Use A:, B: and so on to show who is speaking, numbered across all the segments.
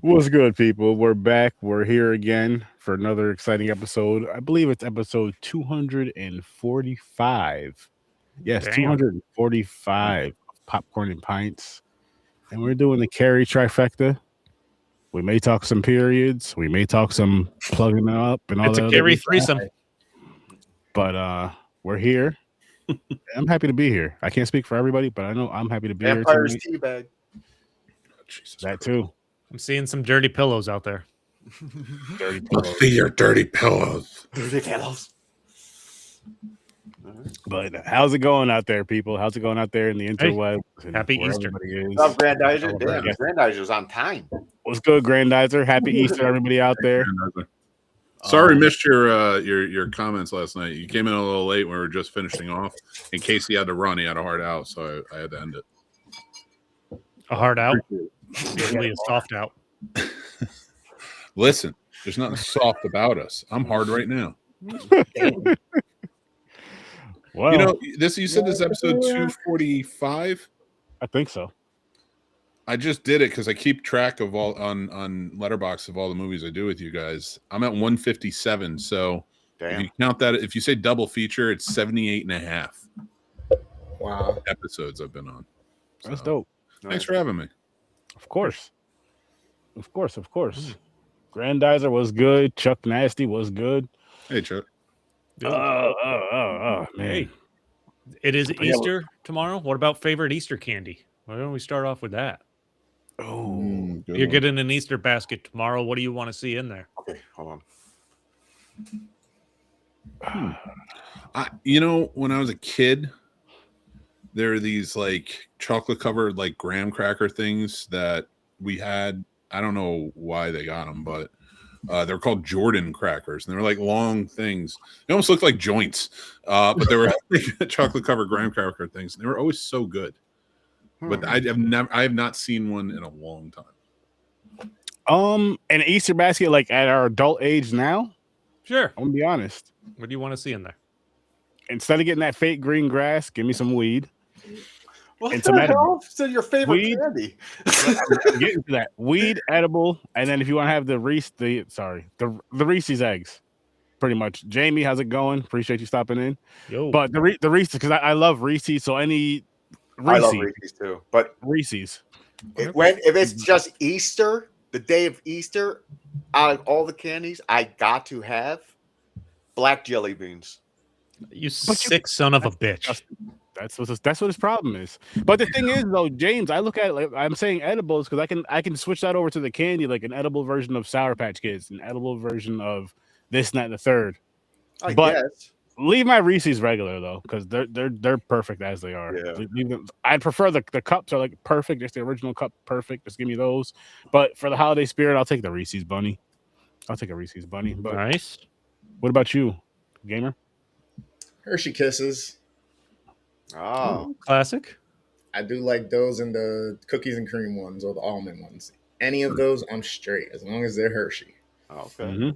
A: What's good, people? We're back. We're here again for another exciting episode. I believe it's episode 245. Yes,
B: Damn.
A: 245 of Popcorn and Pints. And we're doing the Carrie trifecta. We may talk some periods. We may talk some plugging up and all
B: It's
A: that.
B: a
A: other
B: Carrie
A: good stuff.
B: threesome.
A: But we're here. I'm happy to be here. I can't speak for everybody, but I know I'm happy to be
C: Vampire's
A: here tonight.
C: teabag.
D: Jesus
A: That
D: Christ.
A: too.
B: I'm seeing some dirty pillows out there.
A: Dirty
D: Let's
A: pillows.
D: see your dirty pillows.
C: Dirty pillows.
A: But how's it going out there, people? How's it going out there in the interwebs? and
B: Happy
A: where
B: Easter.
A: everybody is?
C: What's up, Grandizer?
A: Oh,
C: Damn,
A: yes.
C: Grandizer's on time.
A: What's good, Grandizer? Happy Easter, everybody out there.
D: Sorry, missed your comments last night. You came in a little late when we were just finishing off. In case he had to run, he had a hard out, so I had to end it.
B: A hard out. Usually a soft out.
D: Listen, there's nothing soft about us. I'm hard right now.
A: Well,
D: You know, you said this episode 245.
A: I think so.
D: I just did it because I keep track of all on Letterboxd of all the movies I do with you guys. I'm at 157. So if
C: Damn.
D: you count that, if you say double feature, it's 78 and a half
E: Wow.
D: episodes I've been on.
A: That's
D: So,
A: dope.
D: Thanks for having me.
A: Of course. Of course, of course. Grandizer was good. Chuck Nasty was good.
D: Hey, Chuck.
A: Man.
B: Hey, it is Easter tomorrow. What about favorite Easter candy? Why don't we start off with that?
A: Oh,
D: Good
B: You're
D: one.
B: getting an Easter basket tomorrow. What do you want to see in there?
C: Okay, hold on.
D: When I was a kid, there are these like chocolate covered like graham cracker things that we had. I don't know why they got them, but they're called Jordan crackers, and they were like long things. They almost looked like joints, but they were like, chocolate covered graham cracker things. They were always so good. But I have not seen one in a long time.
A: an Easter basket like at our adult age now.
B: Sure.
A: I'm gonna be honest.
B: What do you want to see in there?
A: Instead of getting that fake green grass, give me some weed.
C: What
A: And
C: the
A: some edible.
C: hell? So your favorite
A: Weed?
C: candy?
A: I'm getting to that weed, edible, and then if you want to have the Reese's eggs, pretty much. Jamie, how's it going? Appreciate you stopping in.
B: Yo,
A: But the Reese's, because I love Reese's, so any
C: I love Reese's too. But
A: Reese's.
C: if it's just Easter, the day of Easter, out of all the candies, I got to have black jelly beans.
B: you sick son of a bitch.
A: That's what his problem is. But the thing is, though, James, I look at it like I'm saying edibles because I can switch that over to the candy, like an edible version of Sour Patch Kids, an edible version of this, and that, and the third.
C: I
A: But-
C: guess.
A: Leave my Reese's regular though, because they're perfect as they are.
C: Yeah.
A: Leave them. I'd prefer the cups are like perfect, just the original cup, perfect. Just give me those. But for the holiday spirit, I'll take the Reese's bunny. I'll take a Reese's bunny. But
B: Nice.
A: what about you, gamer?
E: Hershey Kisses.
C: Oh,
B: Classic.
E: I do like those and the cookies and cream ones or the almond ones. Any of those, I'm straight as long as they're Hershey.
C: okay.
A: Mm-hmm.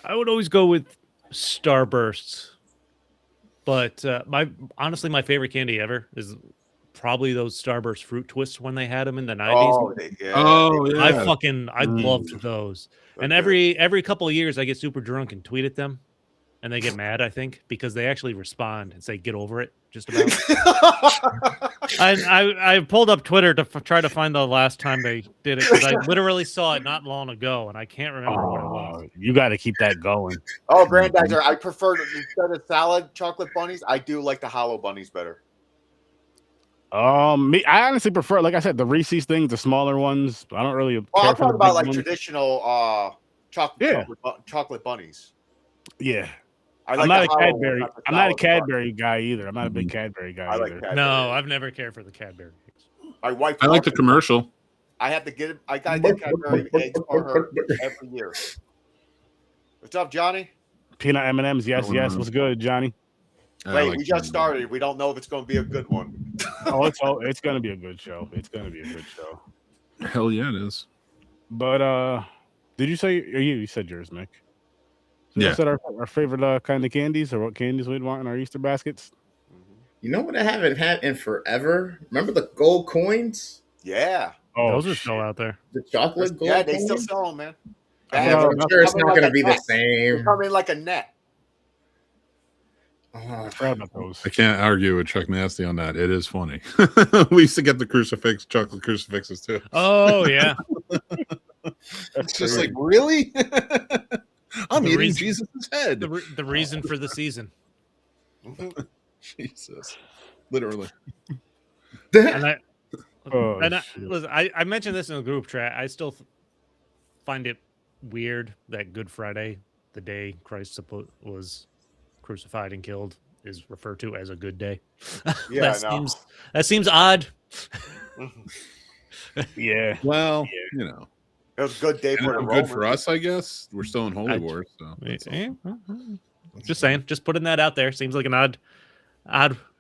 B: I would always go with Starbursts, but my favorite candy ever is probably those Starburst fruit twists when they had them in the 90s.
C: Oh, yeah.
B: I loved those. And every couple of years I get super drunk and tweet at them and they get mad, I think, because they actually respond and say get over it just about. I pulled up Twitter to try to find the last time they did it because I literally saw it not long ago and I can't remember what it was.
A: You got to keep that going.
C: Oh, Grandizer, I prefer instead of salad chocolate bunnies, I do like the hollow bunnies better.
A: I honestly prefer, like I said, the Reese's things, the smaller ones. I don't really.
C: Well,
A: care
C: I'm
A: for the
C: talking about
A: big
C: like
A: ones.
C: traditional
A: Yeah.
C: chocolate bunnies.
A: Yeah,
C: I
A: I'm not
C: the
A: a
C: hollow
A: Cadbury.
C: ones, the
A: I'm not a
C: solid
A: Cadbury guy either. I'm not a big Cadbury guy
C: I like
A: either.
C: Cadbury.
B: No, I've never cared for the Cadbury.
C: My wife.
D: I like the commercial.
C: I have to get it. I gotta get Cadbury eggs for her every year. What's up, Johnny?
A: Peanut M&Ms. Yes, yes. What's good, Johnny?
C: Wait, we just started. We don't know if it's going to be a good one.
A: It's gonna be a good show. It's gonna be a good show.
D: Hell yeah, it is.
A: But did you say you said yours, Mick? So
D: Yeah.
A: you said our favorite kind of candies or what candies we'd want in our Easter baskets?
E: You know what I haven't had in forever? Remember the gold coins?
C: Yeah.
A: Oh,
B: Those are
A: shit.
B: still out there.
E: The chocolate gold.
C: Yeah, they still
E: coins?
C: sell them, man.
E: Yeah, but I'm sure it's not going to be the
C: They
E: same.
C: come in like a net.
A: I forgot about those.
D: I can't argue with Chuck Nasty on that. It is funny. We used to get the chocolate crucifixes too.
B: Oh yeah.
D: It's just like, really? I'm
B: The
D: eating
B: reason-
D: Jesus' head.
B: The reason for the season.
D: Jesus. Literally.
B: And I
A: Oh,
B: and
A: shit.
B: listen, I mentioned this in the group chat. I still find it weird that Good Friday, the day Christ was crucified and killed, is referred to as a good day.
C: Yeah,
B: that seems odd.
A: Yeah.
D: Well,
A: Yeah.
D: you know.
C: It was a good day for the
D: Good
C: Romans.
D: for us, I guess. We're still in Holy
B: I-
D: War, so that's all.
B: Just saying, just putting that out there. Seems like an odd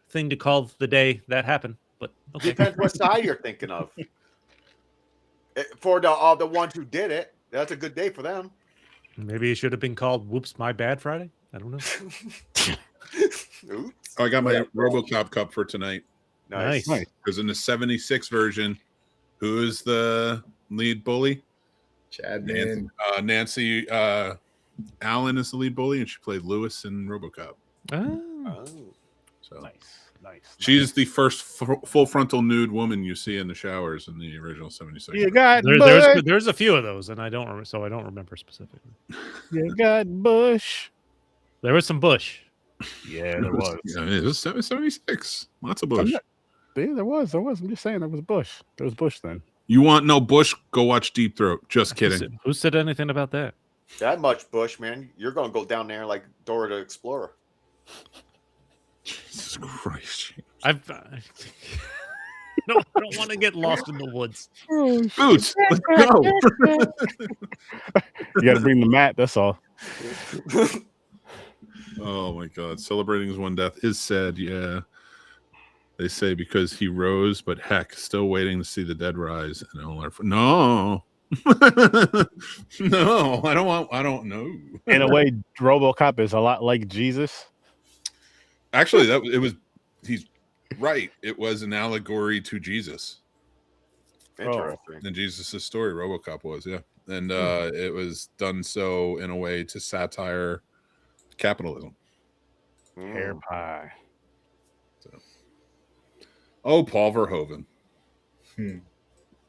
B: thing to call the day that happened. But okay.
C: Depends what side you're thinking of. For the ones who did it, that's a good day for them.
B: Maybe it should have been called "Whoops, My Bad Friday." I don't know.
C: Oops.
D: Oh, I got my RoboCop cup for tonight.
C: Nice.
B: Nice.
D: Because in the 76 version, who is the lead bully?
E: Chadman.
D: Nancy Allen is the lead bully, and she played Lewis in RoboCop.
B: Oh.
C: Oh.
D: So
A: Nice.
D: she's the first full frontal nude woman you see in the showers in the original 76.
A: You got
B: There's a few of those, and I don't remember specifically.
A: You got Bush.
B: There was some Bush.
A: Yeah, there was.
D: Yeah, it was 76. Lots of Bush.
A: Yeah, there was. I'm just saying there was Bush. There was Bush then.
D: You want no Bush? Go watch Deep Throat. Just kidding.
B: Who said anything about that?
C: That much Bush, man. You're going to go down there like Dora the Explorer.
D: Jesus Christ.
B: I don't want to get lost in the woods.
D: Boots, let's go.
A: You got to bring the mat. That's all.
D: Oh my God. Celebrating his one death is sad. Yeah. They say because he rose, but heck, still waiting to see the dead rise. And all our no. No, I don't know.
A: In a way, RoboCop is a lot like Jesus.
D: Actually, he's right. It was an allegory to Jesus.
C: Interesting.
D: In Jesus' story, RoboCop was, yeah. And it was done so in a way to satire capitalism.
A: Hair pie.
D: Oh, Paul Verhoeven.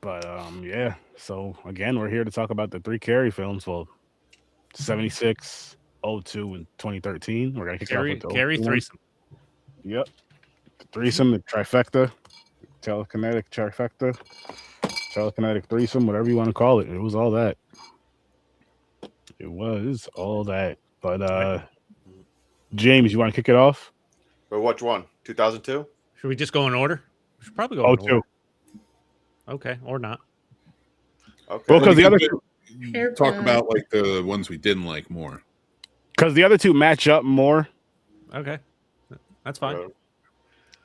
A: But yeah. So again, we're here to talk about the 3 Carrie films. Well, 76, 02, and 2013. We're gonna kick it off with the
B: Carrie
A: 02 one.
B: threesome.
A: Yep. The threesome, the trifecta, telekinetic trifecta, telekinetic threesome, whatever you want to call it. It was all that. It was all that. But James, you want to kick it off?
C: But which one? 2002?
B: Should we just go in order? We should probably go in
A: 02.
B: order. Okay, or not.
C: Okay.
A: Well, because the other
D: Talk about like the ones we didn't like more.
A: because the other two match up more.
B: Okay, that's fine.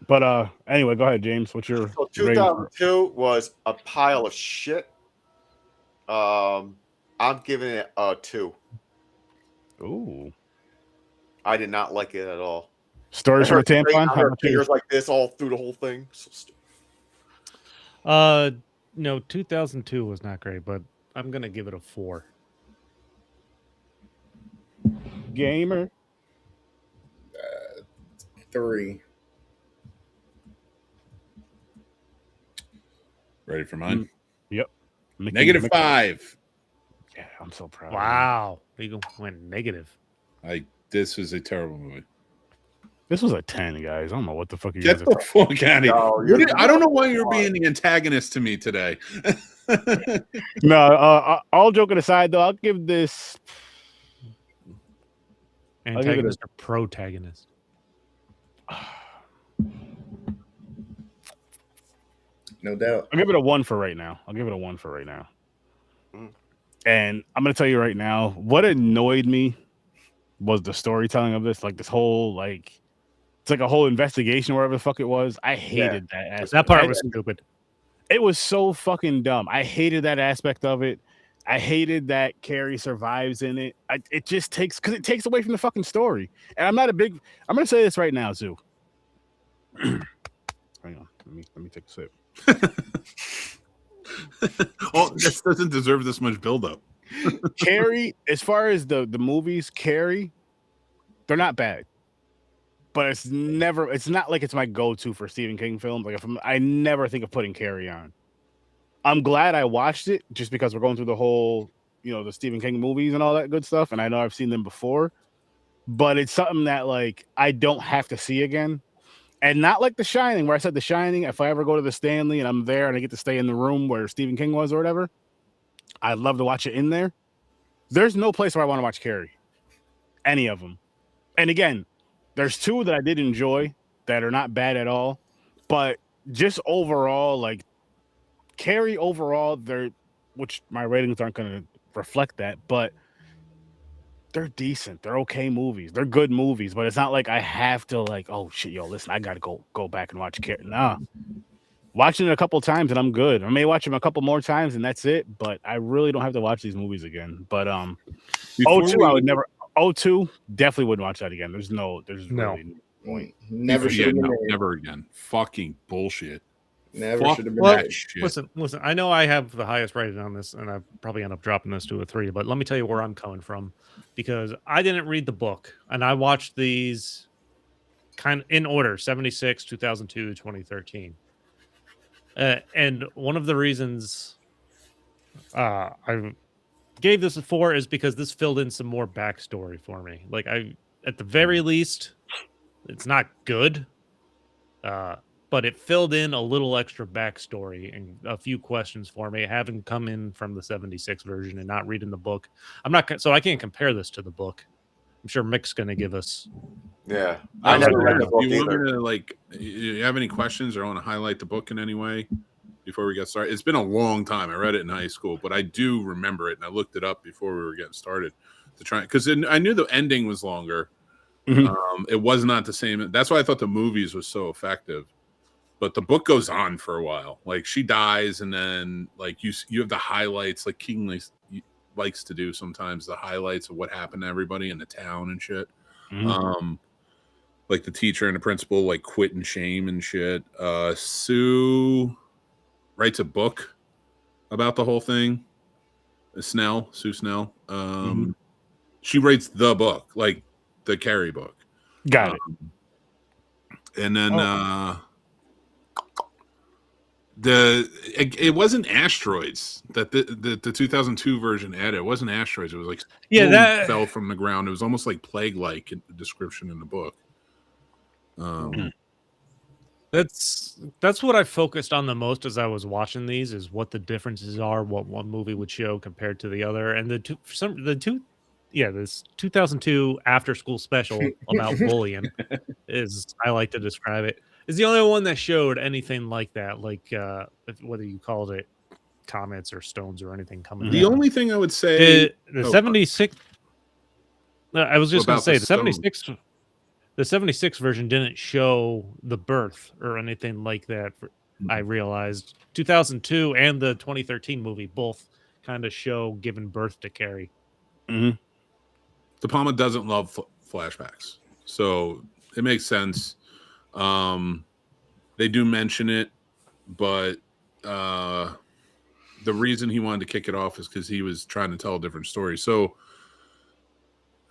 A: But anyway, go ahead, James. What's your
C: So
A: rating?
C: 2002 was a pile of shit. I'm giving it a 2.
A: Ooh.
C: I did not like it at all.
A: Stories from a tampon?
C: I
A: How
C: heard
A: about you?
C: fingers like this all through the whole thing. So stupid.
B: No, 2002 was not great, but I'm gonna give it a 4.
A: Gamer.
E: 3.
D: Ready for mine?
A: Yep.
D: Negative 5.
A: Yeah, I'm so proud. Of
B: Wow, you went negative.
D: This was a terrible movie.
A: you. This was a 10, guys. I don't know what the fuck you
D: Get
A: guys
D: the fuck out of here.
C: No, you're-
D: I don't know why you're being the antagonist to me today.
A: No, all joking aside, though, I'll give this. give it a-
B: Antagonist or protagonist?
E: No doubt.
A: I'll give it a 1 for right now. And I'm gonna tell you right now, what annoyed me was the storytelling of this. Like this whole it's like a whole investigation, wherever the fuck it was. I hated that aspect.
B: That part was stupid.
A: It was so fucking dumb. I hated that aspect of it. I hated that Carrie survives in it. It just takes away from the fucking story. And I'm gonna say this right now, Zoo. Hang on, let me take a sip.
D: Oh, this doesn't deserve this much buildup.
A: Carrie, as far as the movies, Carrie, they're not bad. But it's not like it's my go-to for Stephen King films. Like I never think of putting Carrie on. I'm glad I watched it just because we're going through the whole, the Stephen King movies and all that good stuff. And I know I've seen them before, but it's something that like I don't have to see again. And not like The Shining, where I said The Shining, if I ever go to the Stanley and I'm there and I get to stay in the room where Stephen King was or whatever, I'd love to watch it in there. There's no place where I want to watch Carrie. Any of them. And again, there's two that I did enjoy that are not bad at all. But just overall, like Carrie overall, which my ratings aren't going to reflect that, but they're decent. They're okay movies. They're good movies, but it's not like I have to like, oh shit, yo, listen, I got to go back and watch Carrie. Nah. Watching it a couple times and I'm good. I may watch them a couple more times and that's it, but I really don't have to watch these movies again. But I would never. 02, definitely wouldn't watch that again. There's really no point.
E: Never should have been there.
D: Never again. Fucking bullshit.
E: Never should have been
B: Well,
E: that
D: shit.
B: Listen. I know I have the highest rating on this, and I probably end up dropping this to a 3. But let me tell you where I'm coming from, because I didn't read the book, and I watched these kind of in order: 76, 2002, 2013. And one of the reasons I gave this a 4 is because this filled in some more backstory for me. Like at the very least, it's not good, but it filled in a little extra backstory and a few questions for me, having come in from the 76 version and not reading the book. So I can't compare this to the book. I'm sure Mick's going to give us.
C: Yeah, I never read the book
D: you
C: either.
D: Want me to, you have any questions or want to highlight the book in any way before we get started? It's been a long time. I read it in high school, but I do remember it, and I looked it up before we were getting started to try, because I knew the ending was longer.
A: Mm-hmm.
D: It was not the same. That's why I thought the movies was so effective. But the book goes on for a while. Like she dies, and then like you have the highlights, like King likes to do sometimes, the highlights of what happened to everybody in the town and shit.
A: Mm-hmm.
D: Like the teacher and the principal like quit in shame and shit. Sue writes a book about the whole thing. Sue Snell. She writes the book, like the Carrie book.
A: Got it.
D: And then it wasn't asteroids that the 2002 version added. It wasn't asteroids. It was like
B: that
D: fell from the ground. It was almost like plague-like in the description in the book.
B: That's what I focused on the most as I was watching these, is what the differences are, what one movie would show compared to the other, and this 2002 after school special about bullying is, I like to describe it, is the only one that showed anything like that, like whether you called it comets or stones or anything coming.
D: The only thing I would say,
B: the 76. I was just going to say the 76. The 76 version didn't show the birth or anything like that. I realized 2002 and the 2013 movie both kind of show giving birth to Carrie.
A: Mm-hmm.
D: De Palma doesn't love flashbacks, so it makes sense. They do mention it, but the reason he wanted to kick it off is because he was trying to tell a different story. So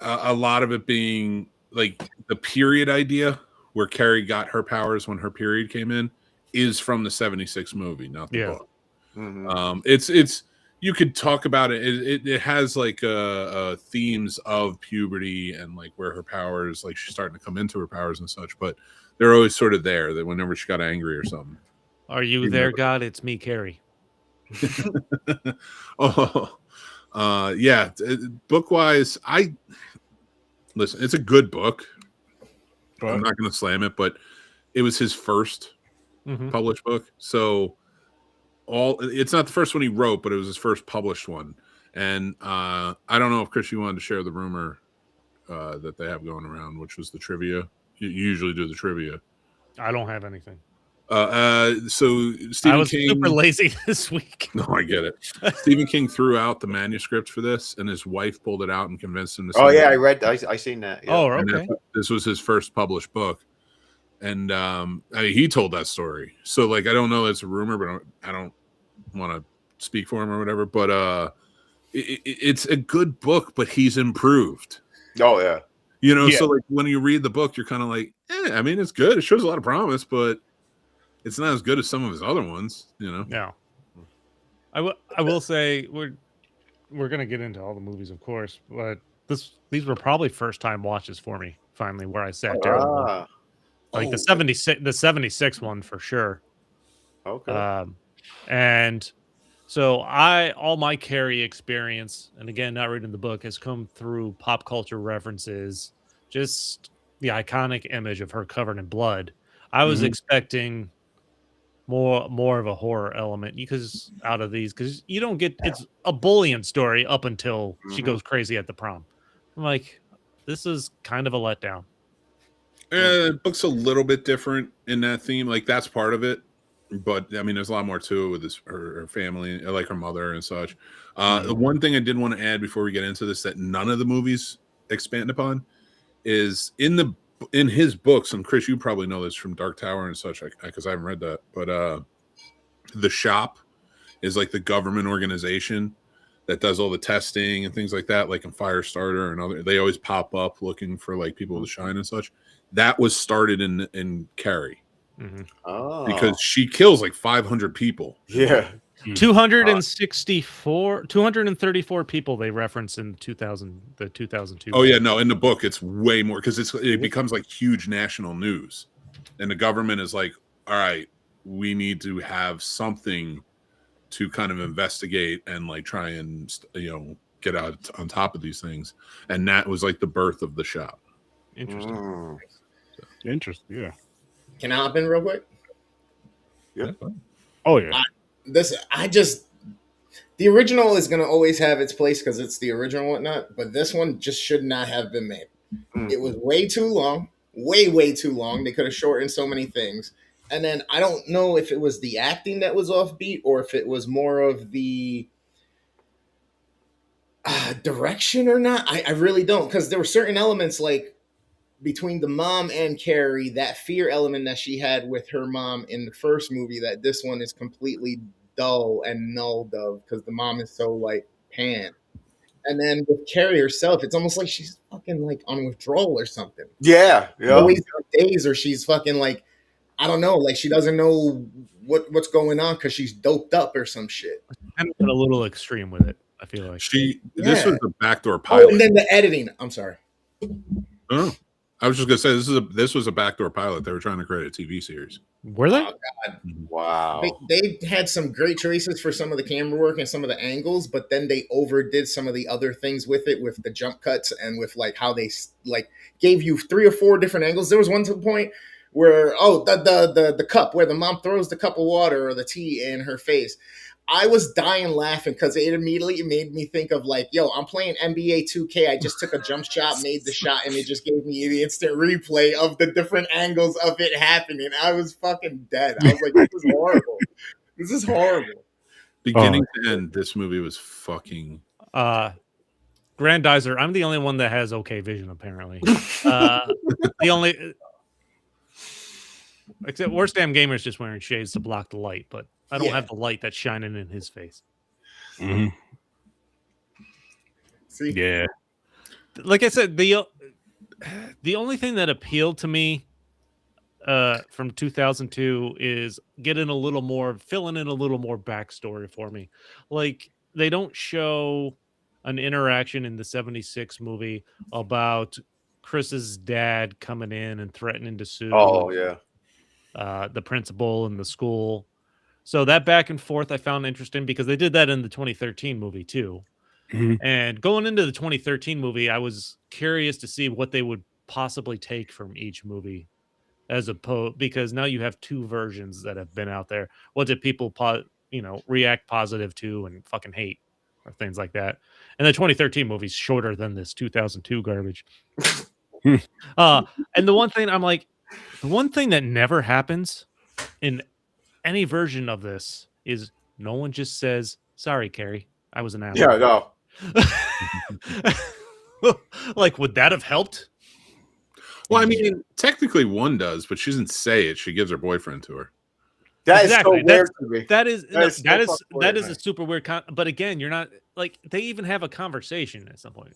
D: a lot of it being like the period idea where Carrie got her powers when her period came in is from the 76 movie, not the book.
C: Mm-hmm.
D: It's you could talk about it. It has like themes of puberty and like where her powers, like she's starting to come into her powers and such, but they're always sort of there, that whenever she got angry or something.
B: Are you there, God? It's me, Carrie.
D: Yeah. Book wise, listen, it's a good book. I'm not going to slam it, but it was his first published book. So it's not the first one he wrote, but it was his first published one. And I don't know if Chris, you wanted to share the rumor that they have going around, which was the trivia. You usually do the trivia.
B: I don't have anything.
D: So Stephen
B: I was
D: King,
B: super lazy this week.
D: No, I get it. Stephen King threw out the manuscript for this, and his wife pulled it out and convinced him to.
C: Oh yeah, I seen that. Yeah.
B: Oh, okay.
D: This was his first published book, and I mean, he told that story. So like, I don't know, it's a rumor, but I don't want to speak for him or whatever, but it's a good book, but he's improved.
C: Oh yeah.
D: You know,
A: Yeah.
D: so like when you read the book, you're kind of like, I mean, it's good. It shows a lot of promise, but it's not as good as some of his other ones, you know.
B: No. I will say we're gonna get into all the movies, of course, but these were probably first time watches for me. Finally, where I sat down, like the 76 one for sure.
C: Okay.
B: And so all my Carrie experience, and again, not reading the book, has come through pop culture references, just the iconic image of her covered in blood. I was expecting more of a horror element because out of these, because you don't get, it's a bullying story up until she goes crazy at the prom. I'm like, this is kind of a letdown.
D: The book's a little bit different in that theme. Like that's part of it. But I mean, there's a lot more to it with her family, like her mother and such. The one thing I did want to add before we get into this that none of the movies expand upon is in his books, and Chris, you probably know this from Dark Tower and such, because I haven't read that. But the shop is like the government organization that does all the testing and things like that, like in Firestarter and other. They always pop up looking for like people to shine and such. That was started in Carrie. Because she kills like 500 people.
C: Yeah.
B: 234 people they reference in the 2002.
D: Oh yeah, no, in the book it's way more because it becomes like huge national news, and the government is like, all right, we need to have something to kind of investigate and like try and get out on top of these things, and that was like the birth of the shop.
B: Interesting.
A: Interesting. Yeah.
E: Can I hop in real quick?
C: Yeah.
A: Oh yeah.
E: The original is going to always have its place because it's the original and whatnot, but this one just should not have been made. It was way too long, way too long. They could have shortened so many things. And then I don't know if it was the acting that was offbeat or if it was more of the direction or not. I really don't, because there were certain elements like between the mom and Carrie, that fear element that she had with her mom in the first movie, that this one is completely dull and nulled of because the mom is so like pan. And then with Carrie herself, it's almost like she's fucking like on withdrawal or something.
C: Yeah.
E: Always on days, or she's fucking like, I don't know, like she doesn't know what's going on because she's doped up or some shit.
B: Kind of got a little extreme with it, I feel like.
D: This was the backdoor pilot.
E: And then the editing. I'm sorry.
D: Oh. I was just gonna say this was a backdoor pilot. They were trying to create a TV series.
B: Were they?
E: Oh, God.
C: Wow.
E: They had some great choices for some of the camera work and some of the angles, but then they overdid some of the other things with it, with the jump cuts and with like how they like gave you 3 or 4 different angles. There was one to the point where the cup where the mom throws the cup of water or the tea in her face. I was dying laughing because it immediately made me think of like, yo, I'm playing NBA 2K. I just took a jump shot, made the shot, and it just gave me the instant replay of the different angles of it happening. I was fucking dead. I was like, this is horrible. This is horrible.
D: Beginning to end, this movie was fucking.
B: Grandizer. I'm the only one that has okay vision, apparently. The only. Except Worst Damn Gamer's just wearing shades to block the light, but I don't have the light that's shining in his face.
A: Mm-hmm.
E: See?
A: Yeah.
B: Like I said, the only thing that appealed to me from 2002 is filling in a little more backstory for me. Like they don't show an interaction in the 76 movie about Chris's dad coming in and threatening to sue.
C: Oh yeah.
B: The principal in the school. So that back and forth I found interesting because they did that in the 2013 movie too.
A: Mm-hmm.
B: And going into the 2013 movie, I was curious to see what they would possibly take from each movie, because now you have 2 versions that have been out there. What did people react positive to and fucking hate or things like that? And the 2013 movie's shorter than this 2002 garbage. And the one thing I'm like, the one thing that never happens in any version of this is no one just says, "Sorry, Carrie, I was an asshole."
C: Yeah, no.
B: Like, would that have helped?
D: Well, I mean, technically one does, but she doesn't say it. She gives her boyfriend to her.
C: That is
B: Exactly.
C: so weird to me.
B: That is
C: That is so fucking weird,
B: a
C: man.
B: super weird. But again, you're not like they even have a conversation at some point,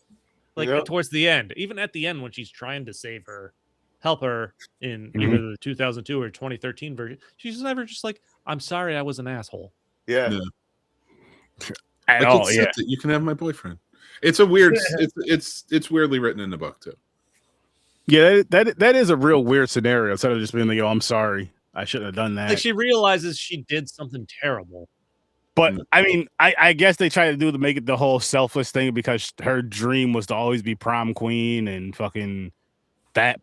B: like
C: Yep.
B: towards the end. Even at the end when she's trying to save her, help her in
A: Mhm.
B: either the 2002 or 2013 version, she's never just like, "I'm sorry, I was an asshole."
C: Yeah.
D: Yeah.
A: At
D: Like,
A: all. Yeah.
D: accept it. You can have my boyfriend. It's a weird. It's weirdly written in the book too.
A: Yeah, that is a real weird scenario. Instead of just being like, "Yo, I'm sorry, I shouldn't have done that."
B: Like she realizes she did something terrible.
A: But I mean, I guess they try to make it the whole selfless thing because her dream was to always be prom queen and fucking that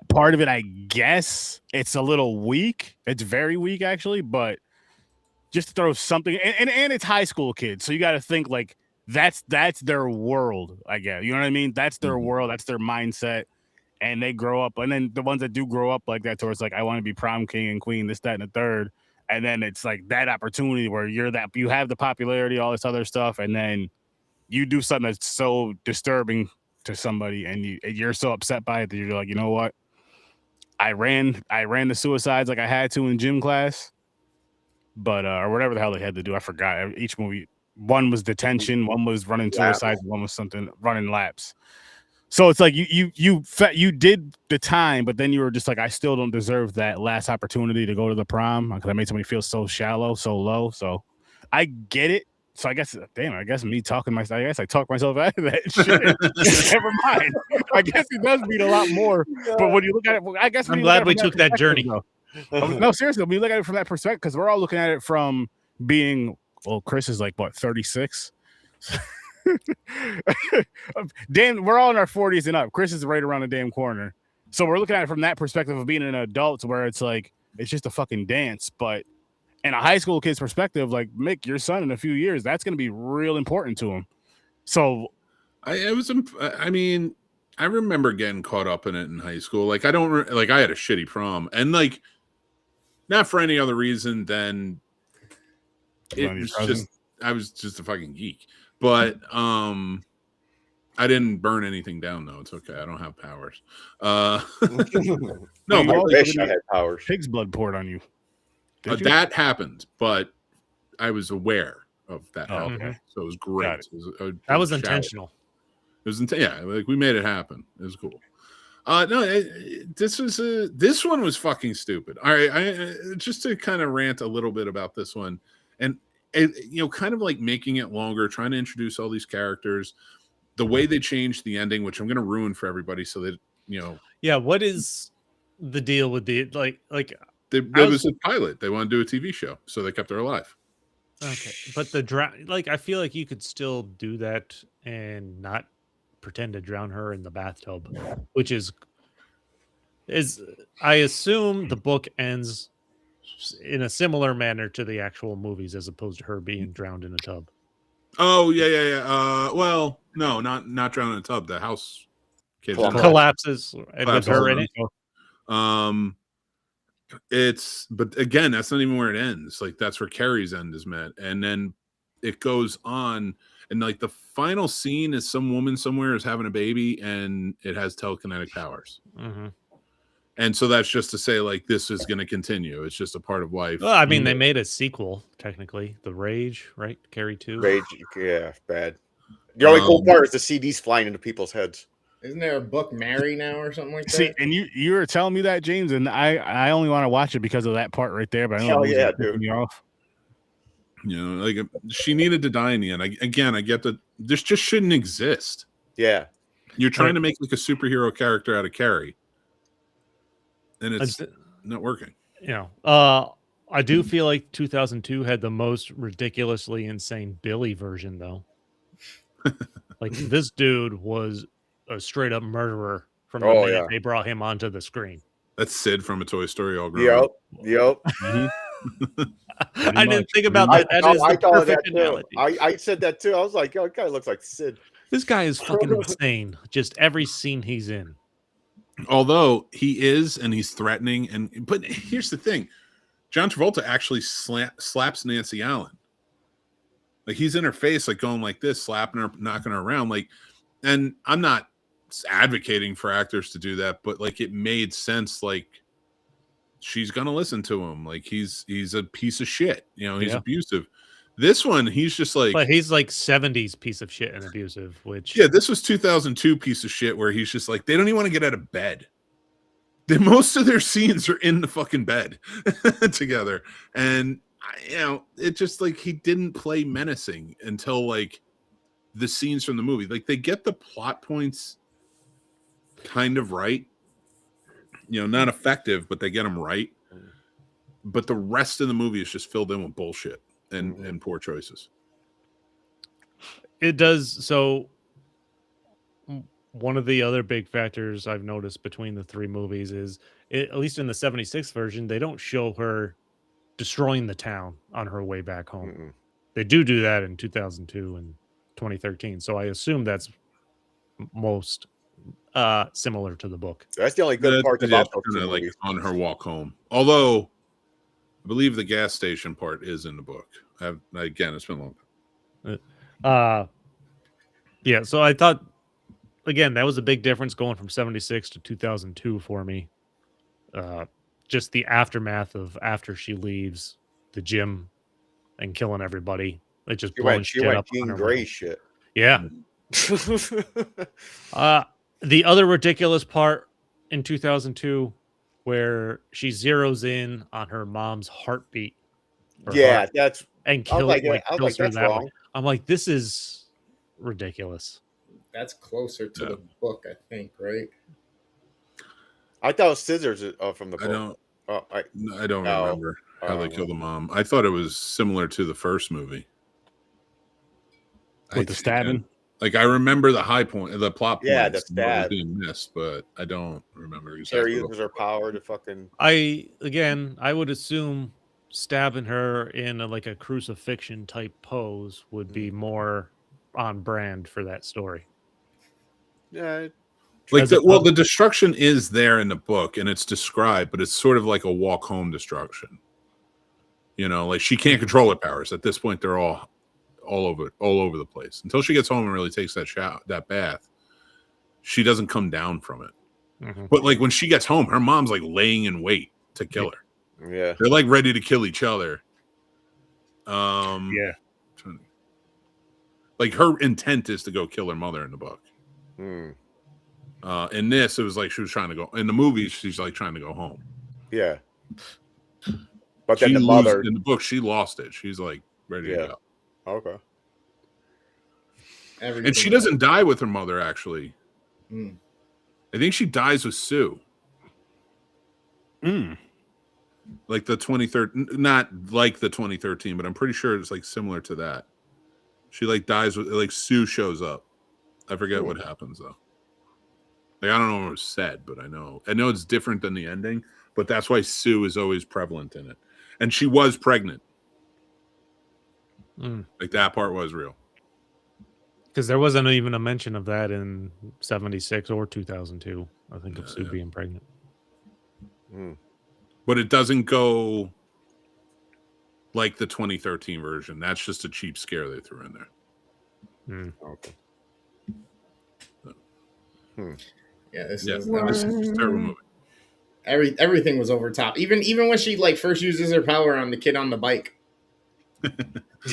A: part of it. I guess it's a little weak. It's very weak actually, but just to throw something and it's high school kids, so you got to think like that's their world. I guess you know what I mean. That's their world. That's their mindset. And they grow up, and then the ones that do grow up like that towards like I want to be prom king and queen, this, that, and the third, and then it's like that opportunity where you have the popularity, all this other stuff, and then you do something that's so disturbing to somebody, and you're so upset by it that you're like, you know what? I ran the suicides like I had to in gym class, but or whatever the hell they had to do, I forgot. Each movie, one was detention, one was running suicides, one was something running laps. So it's like you did the time, but then you were just like, I still don't deserve that last opportunity to go to the prom because I made somebody feel so shallow, so low. So I get it. So I guess, I guess me talking myself, I guess I talk myself out of that shit. Never mind. I guess it does mean a lot more. But when you look at it, I guess
B: I'm glad we took that journey.
A: No, seriously, when you look at it from that perspective, because we're all looking at it from being, well, Chris is like what, 36. Damn, we're all in our 40s and up. Chris is right around the damn corner. So we're looking at it from that perspective of being an adult, where it's like it's just a fucking dance. But in a high school kid's perspective, like Mick, your son in a few years, that's going to be real important to him. So
D: I mean, I remember getting caught up in it in high school. Like I had a shitty prom, and like not for any other reason than it was just I was just a fucking geek. But I didn't burn anything down though. It's okay. I don't have powers. No,
C: I wish I had powers.
A: Pig's blood poured on you.
D: That happened, but I was aware of that happening.
A: Okay.
D: So it was great.
B: That was intentional.
D: It was like we made it happen. It was cool. No, this one was fucking stupid. All right, I just to kind of rant a little bit about this one, and kind of like making it longer, trying to introduce all these characters, the way they changed the ending, which I'm going to ruin for everybody, so that
B: Yeah, what is the deal with the like?
D: There was a pilot. They want to do a TV show, so they kept her alive.
B: Okay, but I feel like you could still do that and not pretend to drown her in the bathtub, which is I assume the book ends in a similar manner to the actual movies, as opposed to her being drowned in a tub.
D: Oh yeah. Well, no, not drowned in a tub. The house
B: collapses and with her in it.
D: But again, that's not even where it ends. Like that's where Carrie's end is met, and then it goes on, and like the final scene is some woman somewhere is having a baby, and it has telekinetic powers.
B: Mm-hmm.
D: And so that's just to say, like, this is going to continue. It's just a part of life.
B: Well, I mean, they made a sequel, technically. The Rage, right? Carrie 2.
C: Rage, yeah, bad. The only cool part is the CDs flying into people's heads.
E: Isn't there a book Mary now or something like that?
A: See, and you were telling me that, James, and I only want to watch it because of that part right there. But I don't know,
C: dude.
A: Me off.
D: Like she needed to die in the end. I get that this just shouldn't exist.
C: Yeah,
D: you're trying to make like a superhero character out of Carrie, and it's not working.
B: I do feel like 2002 had the most ridiculously insane Billy version, though. Like this dude was a straight up murderer from the minute they brought him onto the screen.
D: That's Sid from A Toy Story all grown up.
C: Yep.
B: I didn't think about that.
C: I thought that too. I said that too. I was like, oh, it kind of looks like Sid.
B: This guy is fucking insane. Just every scene he's in.
D: Although he is, and he's threatening, but here's the thing: John Travolta actually slaps Nancy Allen. Like he's in her face, like going like this, slapping her, knocking her around. Like, and I'm not advocating for actors to do that, but like it made sense. Like she's gonna listen to him. Like he's a piece of shit. You know, he's
B: Yeah.
D: abusive. This one, he's just like,
B: But he's like 70s piece of shit and abusive, which
D: yeah, this was 2002 piece of shit where he's just like, they don't even want to get out of bed. Most of their scenes are in the fucking bed together. And, you know, it just like he didn't play menacing until like the scenes from the movie. Like they get the plot points kind of right. You know, not effective, but they get them right. But the rest of the movie is just filled in with bullshit and poor choices.
B: it does. So one of the other big factors I've noticed between the three movies is, at least in the 76 version, they don't show her destroying the town on her way back home. They do that in 2002 and 2013. So I assume that's most similar to the book.
C: That's the only good part about those two
D: like
C: movies.
D: on her walk home. Although I believe the gas station part is in the book. Again, it's been a long time.
B: Yeah, so I thought, again, that was a big difference going from 76 to 2002 for me. Just the aftermath of after she leaves the gym and killing everybody. It just blowing
C: She
B: shit
C: went
B: up. on
C: Jean
B: her
C: Grey
B: mind.
C: shit.
B: Yeah. The other ridiculous part in 2002 where she zeroes in on her mom's heartbeat.
C: Yeah, that's
B: And
C: I was like,
B: kills her
C: that's
B: that way.
C: wrong.
B: I'm like, this is ridiculous.
E: That's closer to the book, I think, right?
C: I thought it was scissors from the book.
D: I don't remember how they killed the mom. I thought it was similar to the first movie.
A: With the stabbing?
D: Like I remember the high point, the plot point.
C: Yeah, the stab
D: being missed, but I don't remember
C: Carrie
D: exactly.
C: uses her power to fucking.
B: I would assume stabbing her in like a crucifixion type pose would be more on brand for that story.
C: Yeah.
D: Like the destruction is there in the book and it's described, but it's sort of like a walk home destruction. You know, like she can't control her powers. At this point, they're all over the place. Until she gets home and really takes that bath, she doesn't come down from it. But like when she gets home, her mom's like laying in wait to kill her.
C: Yeah.
D: They're like ready to kill each other.
A: Yeah.
D: Like her intent is to go kill her mother in the book. In this, it was like she was trying to go. In the movie, she's like trying to go home.
C: Yeah. But then the mother
D: in the book, she lost it. She's like ready to go.
C: Okay.
D: And she doesn't die with her mother, actually. I think she dies with Sue. Like the 2013, not like the 2013, but I'm pretty sure it's like similar to that. She like dies with like Sue shows up. I forget what happens though. Like I don't know what was said, but I know it's different than the ending. But that's why Sue is always prevalent in it, and she was pregnant. Like that part was real.
B: Because there wasn't even a mention of that in 76 or 2002. I think of Sue being pregnant.
D: But it doesn't go like the 2013 version. That's just a cheap scare they threw in there.
C: Okay.
E: Yeah, this
D: is
E: a
D: terrible movie.
E: Everything was over top. Even when she like first uses her power on the kid on the bike.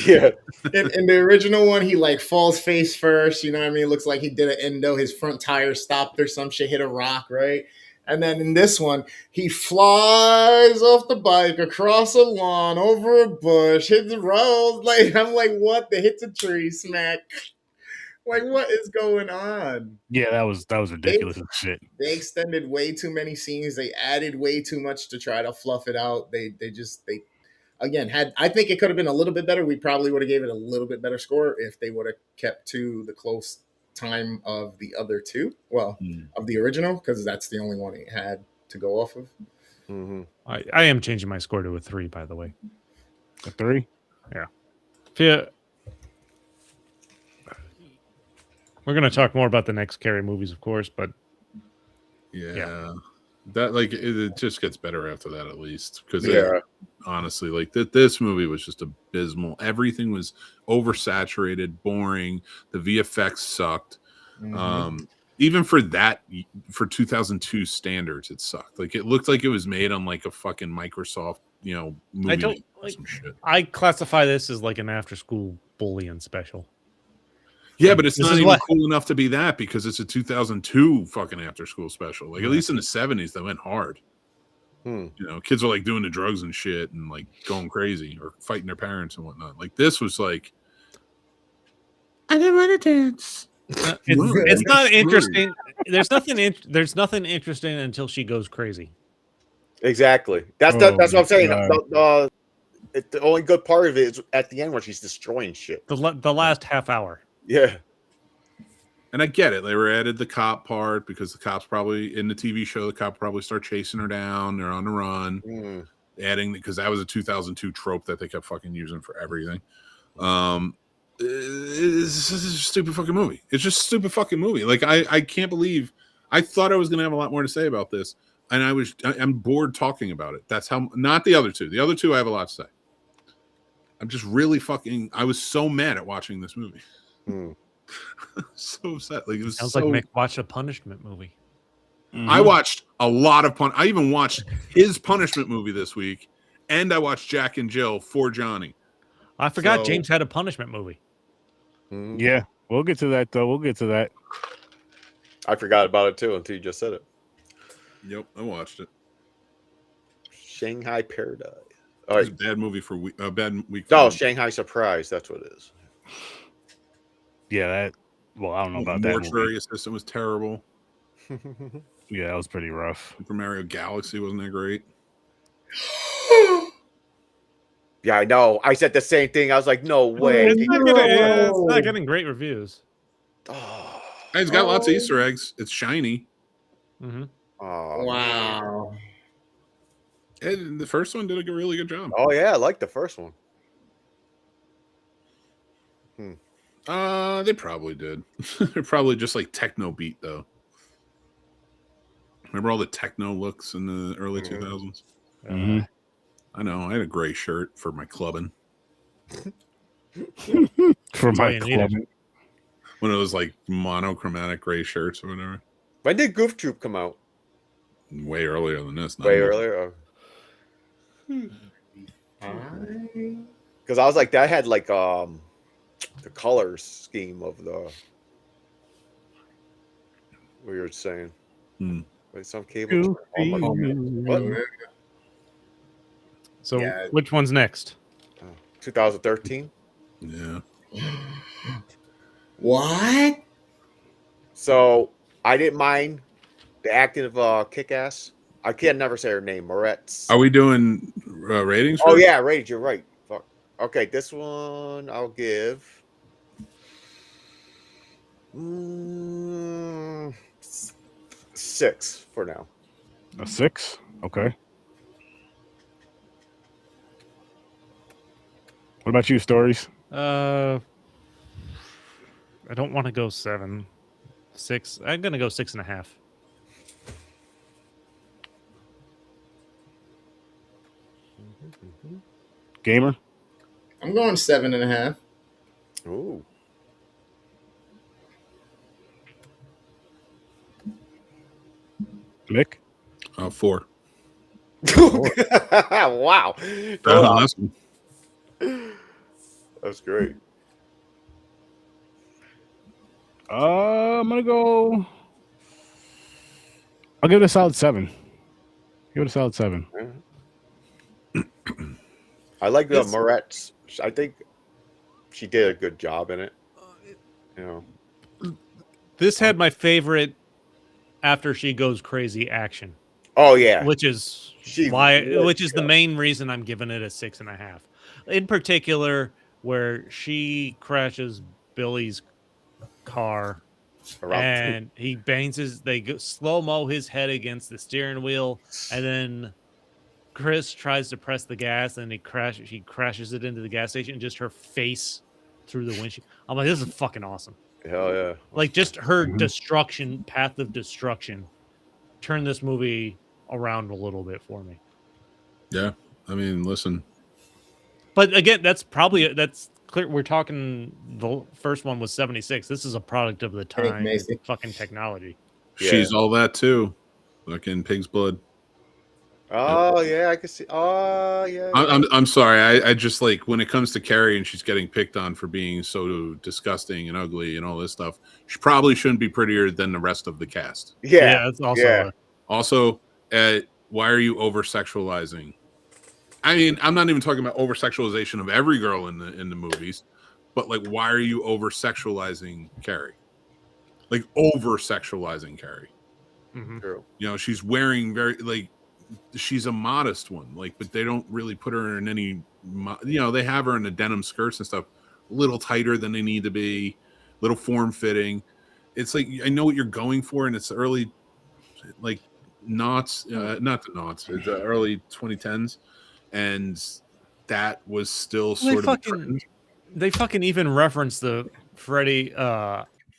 C: Yeah.
E: In the original one, he like falls face first. You know what I mean? It looks like he did an endo. His front tire stopped or some shit, hit a rock, right? And then in this one, he flies off the bike across a lawn, over a bush, hits the road. Like I'm like, what? They hits a tree, smack. Like, what is going on?
A: Yeah, that was ridiculous as shit.
E: They extended way too many scenes. They added way too much to try to fluff it out. They again I think it could have been a little bit better. We probably would have gave it a little bit better score if they would have kept to the close time of the other two. Well, of the original, because that's the only one it had to go off of.
B: I am changing my score to a 3, by the way.
A: A 3?
B: Yeah. We're going to talk more about the next Carrie movies, of course, but
D: yeah. That like it just gets better after that, at least, because honestly, like this movie was just abysmal. Everything was oversaturated, boring. The VFX sucked. even for that, for 2002 standards, it sucked. Like it looked like it was made on like a fucking Microsoft, movie.
B: I don't
D: or
B: like.
D: some shit.
B: I classify this as like an after-school bullying special.
D: Yeah, but it's
B: This
D: not
B: is
D: even
B: what-
D: cool enough to be that because it's a 2002 fucking after school special. Like at
B: Yeah.
D: least in the 70s, they went hard. Kids are like doing the drugs and shit and like going crazy or fighting their parents and whatnot. Like this was like, I didn't want to dance.
B: It's not interesting. There's nothing interesting until she goes crazy.
C: Exactly. That's
A: Oh,
C: what I'm saying.
A: God.
C: The only good part of it is at the end when she's destroying shit.
B: The last half hour.
C: Yeah.
D: And I get it. They were added the cop part because the cops probably in the TV show, the cop probably start chasing her down. They're on the run. Adding because that was a 2002 trope that they kept fucking using for everything. It's just a stupid fucking movie. It's just a stupid fucking movie. Like I can't believe I thought I was gonna have a lot more to say about this, and I'm bored talking about it. That's how not the other two. The other two I have a lot to say. I'm just really fucking. I was so mad at watching this movie. So upset. Like it was.
B: Sounds
D: so,
B: like Mick watched a punishment movie.
D: I watched a lot of I even watched his punishment movie this week, and I watched Jack and Jill for Johnny.
B: I forgot
D: So-
B: James had a punishment movie.
A: Yeah, we'll get to that though. We'll get to that.
C: I forgot about it too until you just said it.
D: Yep, I watched it.
C: Shanghai Paradise.
D: It was a bad movie for a bad week.
C: No,
D: for
C: Shanghai Surprise. That's what it is.
A: Yeah, that. Well, I don't know about that.
D: Mortuary
A: Movie.
D: Assistant was terrible.
A: Yeah, that was pretty rough.
D: Super Mario Galaxy wasn't that great.
C: Yeah, I know. I said the same thing. I was like, no way.
B: It's not getting great reviews.
C: Oh,
D: Hey, it's got lots of Easter eggs. It's shiny.
B: Mm-hmm.
C: oh,
E: Wow.
D: And the first one did a really good job.
C: Oh yeah, I like the first one.
D: They probably did. They're probably just like techno beat though. Remember all the techno looks in the early 2000s?
A: Mhm.
D: I know. I had a gray shirt for my clubbing.
A: For
B: all
A: my
B: you needed.
A: club.
D: One of those like monochromatic gray shirts or whatever.
C: When did Goof Troop come out?
D: Way earlier than this. not
C: Way
D: more.
C: earlier. Because I was like, that had like the color scheme of the. What you were saying? Wait, some cable. Oh my God. What?
B: So
E: Yeah.
B: which one's next?
C: 2013.
D: Yeah.
E: What?
C: So I didn't mind the acting of Kick-Ass. I can never say her name. Moretz.
D: Are we doing ratings?
C: Oh
D: first?
C: yeah, Rage. You're right. Fuck. Okay, this one I'll give. 6 for now.
A: A 6. Okay. What about you, Stories?
B: I don't want to go 7, 6. I'm gonna go 6.5.
A: Gamer?
E: I'm going 7.5.
C: Ooh.
A: Mick?
D: 4.
C: Wow.
D: Better than last one.
C: That's great.
A: I'm gonna go. I'll give it a solid 7. Give it a solid 7.
C: I like the
B: It's-
C: Moretz. I think she did a good job in it. You know.
B: This had my favorite after she goes crazy action,
C: Oh yeah.
B: which is
C: She
B: why,
C: really
B: which is the
C: does.
B: main reason I'm giving it a 6.5. In particular, where she crashes Billy's car
C: Around
B: and he bangs they go slow-mo his head against the steering wheel, and then Chris tries to press the gas and he crashes it into the gas station, and just her face through the windshield. I'm like, this is fucking awesome.
C: Hell yeah.
B: Like, just her destruction, path of destruction, turned this movie around a little bit for me.
D: Yeah. I mean, listen.
B: But again, that's clear. We're talking the first one was 76. This is a product of the
E: Hank
B: time,
E: Macy.
B: fucking technology.
D: She's all that too. Fucking pig's blood.
C: Oh yeah, I can see. Oh yeah.
D: I'm sorry. I just like when it comes to Carrie and she's getting picked on for being so disgusting and ugly and all this stuff. She probably shouldn't be prettier than the rest of the cast.
C: Yeah.
B: That's also
C: Yeah.
D: Also, why are you over sexualizing? I mean, I'm not even talking about over sexualization of every girl in the movies, but like, why are you over sexualizing Carrie? Like over sexualizing Carrie.
C: True.
D: You know, she's wearing very like. She's a modest one, like, but they don't really put her in any, you know, they have her in the denim skirts and stuff, a little tighter than they need to be, little form fitting. It's like, I know what you're going for, and it's early, like, not the knots, it's early 2010s, and that was still sort of a trend.
B: They fucking even reference the Freddie,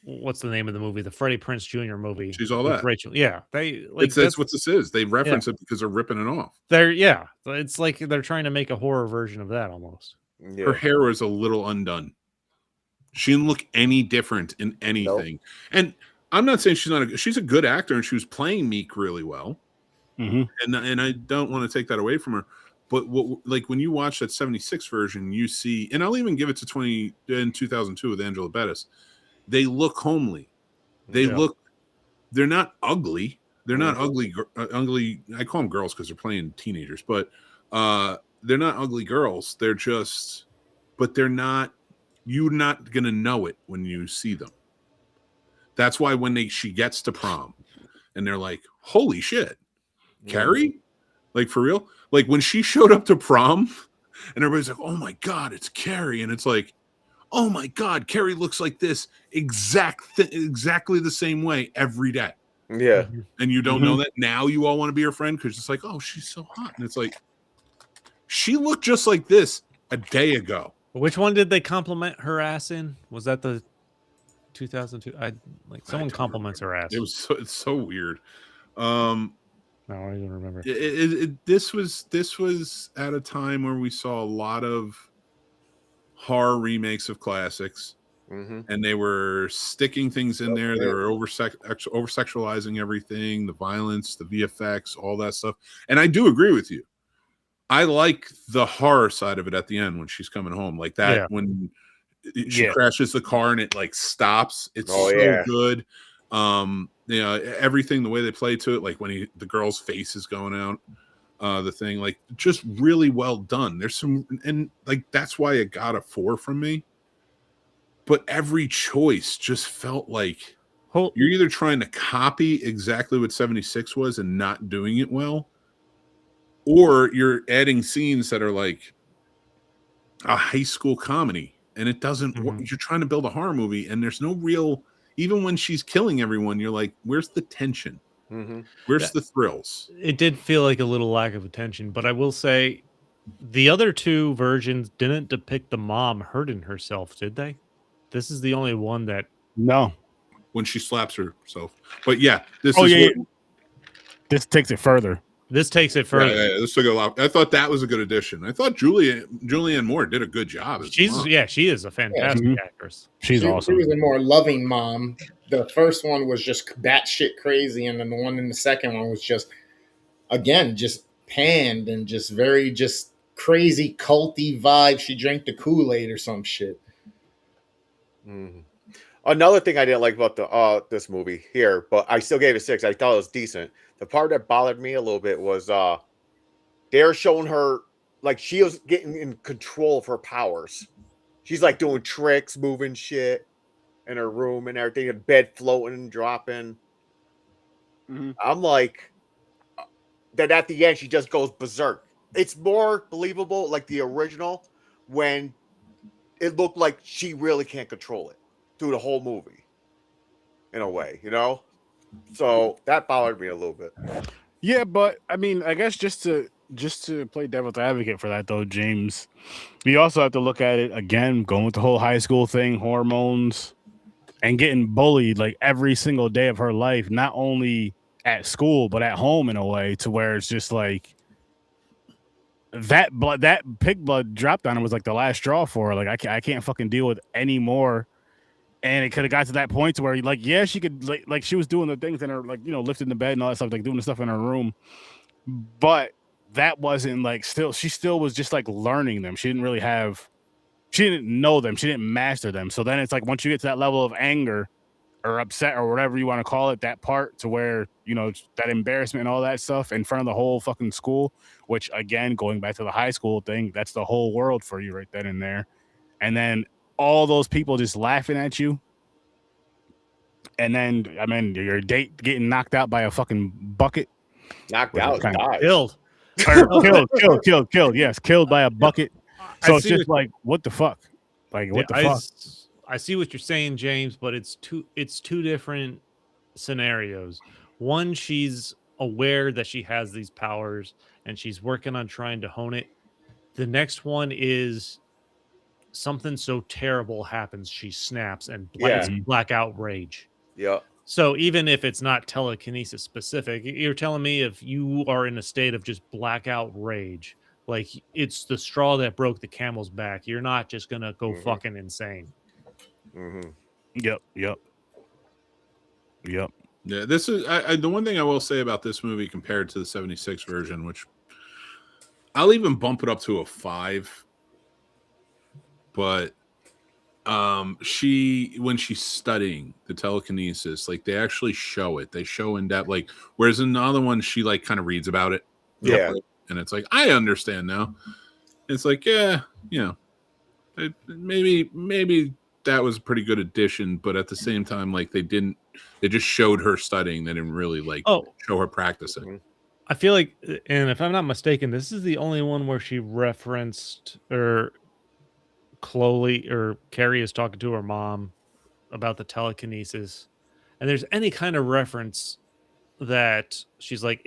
B: what's the name of the movie? The Freddie Prinze Jr. movie.
D: She's all
B: with
D: that.
B: Rachel. Yeah. They like
D: It's what this is. They reference it because they're ripping it off.
B: It's like they're trying to make a horror version of that almost.
C: Yeah.
D: Her hair was a little undone. She didn't look any different in anything. Nope. And I'm not saying she's a good actor, and she was playing Meek really well.
A: Mm-hmm.
D: And I don't want to take that away from her. But like when you watch that 76 version, you see, and I'll even give it to 2002 with Angela Bettis. They look homely. They're not ugly. They're not ugly. I call them girls because they're playing teenagers, but they're not ugly girls. They're just, but they're not. You're not gonna know it when you see them. That's why when she gets to prom, and they're like, "Holy shit, Carrie!" Like for real. Like when she showed up to prom, and everybody's like, "Oh my god, it's Carrie!" and it's like, oh my God, Carrie looks like this exactly the same way every day.
C: Yeah.
D: And you don't know that. Now you all want to be her friend because it's like, oh, she's so hot. And it's like, she looked just like this a day ago.
B: Which one did they compliment her ass in? Was that the 2002? Someone compliments her ass.
D: It's so weird.
B: No, I don't remember.
D: This was at a time where we saw a lot of horror remakes of classics, and they were sticking things in there. They were over sexualizing everything, the violence, the VFX, all that stuff. And I do agree with you. I like the horror side of it at the end when she's coming home, like that when she crashes the car and it like stops. It's good. You know, everything, the way they play to it, like when the girl's face is going out. The thing, like, just really well done. There's some, and like that's why it got a 4 from me. But every choice just felt like you're either trying to copy exactly what 76 was and not doing it well, or you're adding scenes that are like a high school comedy, and it doesn't work. You're trying to build a horror movie, and there's no real. Even when she's killing everyone, you're like, where's the tension? Where's the thrills?
B: It did feel like a little lack of attention, but I will say the other two versions didn't depict the mom hurting herself, did they? This is the only one that
D: when she slaps herself. But yeah, this
A: this takes it further.
B: This takes it further.
D: Yeah, this took a lot. I thought that was a good addition. I thought Julianne Moore did a good job.
B: She is a fantastic actress.
A: She's awesome.
E: She was a more loving mom. The first one was just batshit crazy, and then the one in the second one was just, again, just panned and just very just crazy culty vibe. She drank the Kool-Aid or some shit.
C: Another thing I didn't like about this movie here, but I still gave it 6. I thought it was decent. The part that bothered me a little bit was they're showing her like she was getting in control of her powers. She's like doing tricks, moving shit in her room and everything, and bed floating and dropping. I'm like, that at the end she just goes berserk. It's more believable, like the original, when it looked like she really can't control it through the whole movie, in a way, you know. So that bothered me a little bit.
A: Yeah, but I mean, I guess just to play devil's advocate for that though, James, we also have to look at it again, going with the whole high school thing, hormones, and getting bullied like every single day of her life, not only at school but at home in a way, to where it's just like that pig blood dropped on her was like the last straw for her. Like I can't fucking deal with any more. And it could have got to that point to where, like, yeah, she could, like she was doing the things in her, like, you know, lifting the bed and all that stuff, like doing the stuff in her room. But that wasn't like she still was just like learning them. She didn't know them. She didn't master them. So then it's like once you get to that level of anger or upset or whatever you want to call it, that part to where, you know, that embarrassment and all that stuff in front of the whole fucking school, which again, going back to the high school thing, that's the whole world for you right then and there. And then all those people just laughing at you. And then, I mean, your date getting knocked out by a fucking bucket.
C: Knocked out, died.
B: Killed.
A: Killed. Yes, killed by a bucket. So it's just like, what the fuck? Like, what the fuck?
B: I see what you're saying, James, but it's two different scenarios. One, she's aware that she has these powers and she's working on trying to hone it. The next one is something so terrible happens, she snaps and it's blackout rage.
C: Yeah.
B: So even if it's not telekinesis specific, you're telling me if you are in a state of just blackout rage, like it's the straw that broke the camel's back, you're not just gonna go fucking insane.
A: Yep.
D: Yeah, this is the one thing I will say about this movie compared to the 76 version, which I'll even bump it up to a 5. But when she's studying the telekinesis, like they actually show it. They show in depth, like whereas another one she like kind of reads about it.
C: Yeah.
D: And it's like, I understand now. It's like, yeah, you know, maybe that was a pretty good addition, but at the same time, like they just showed her studying. They didn't really like show her practicing.
B: I feel like, and if I'm not mistaken, this is the only one where she referenced or Chloe or Carrie is talking to her mom about the telekinesis, and there's any kind of reference that she's like,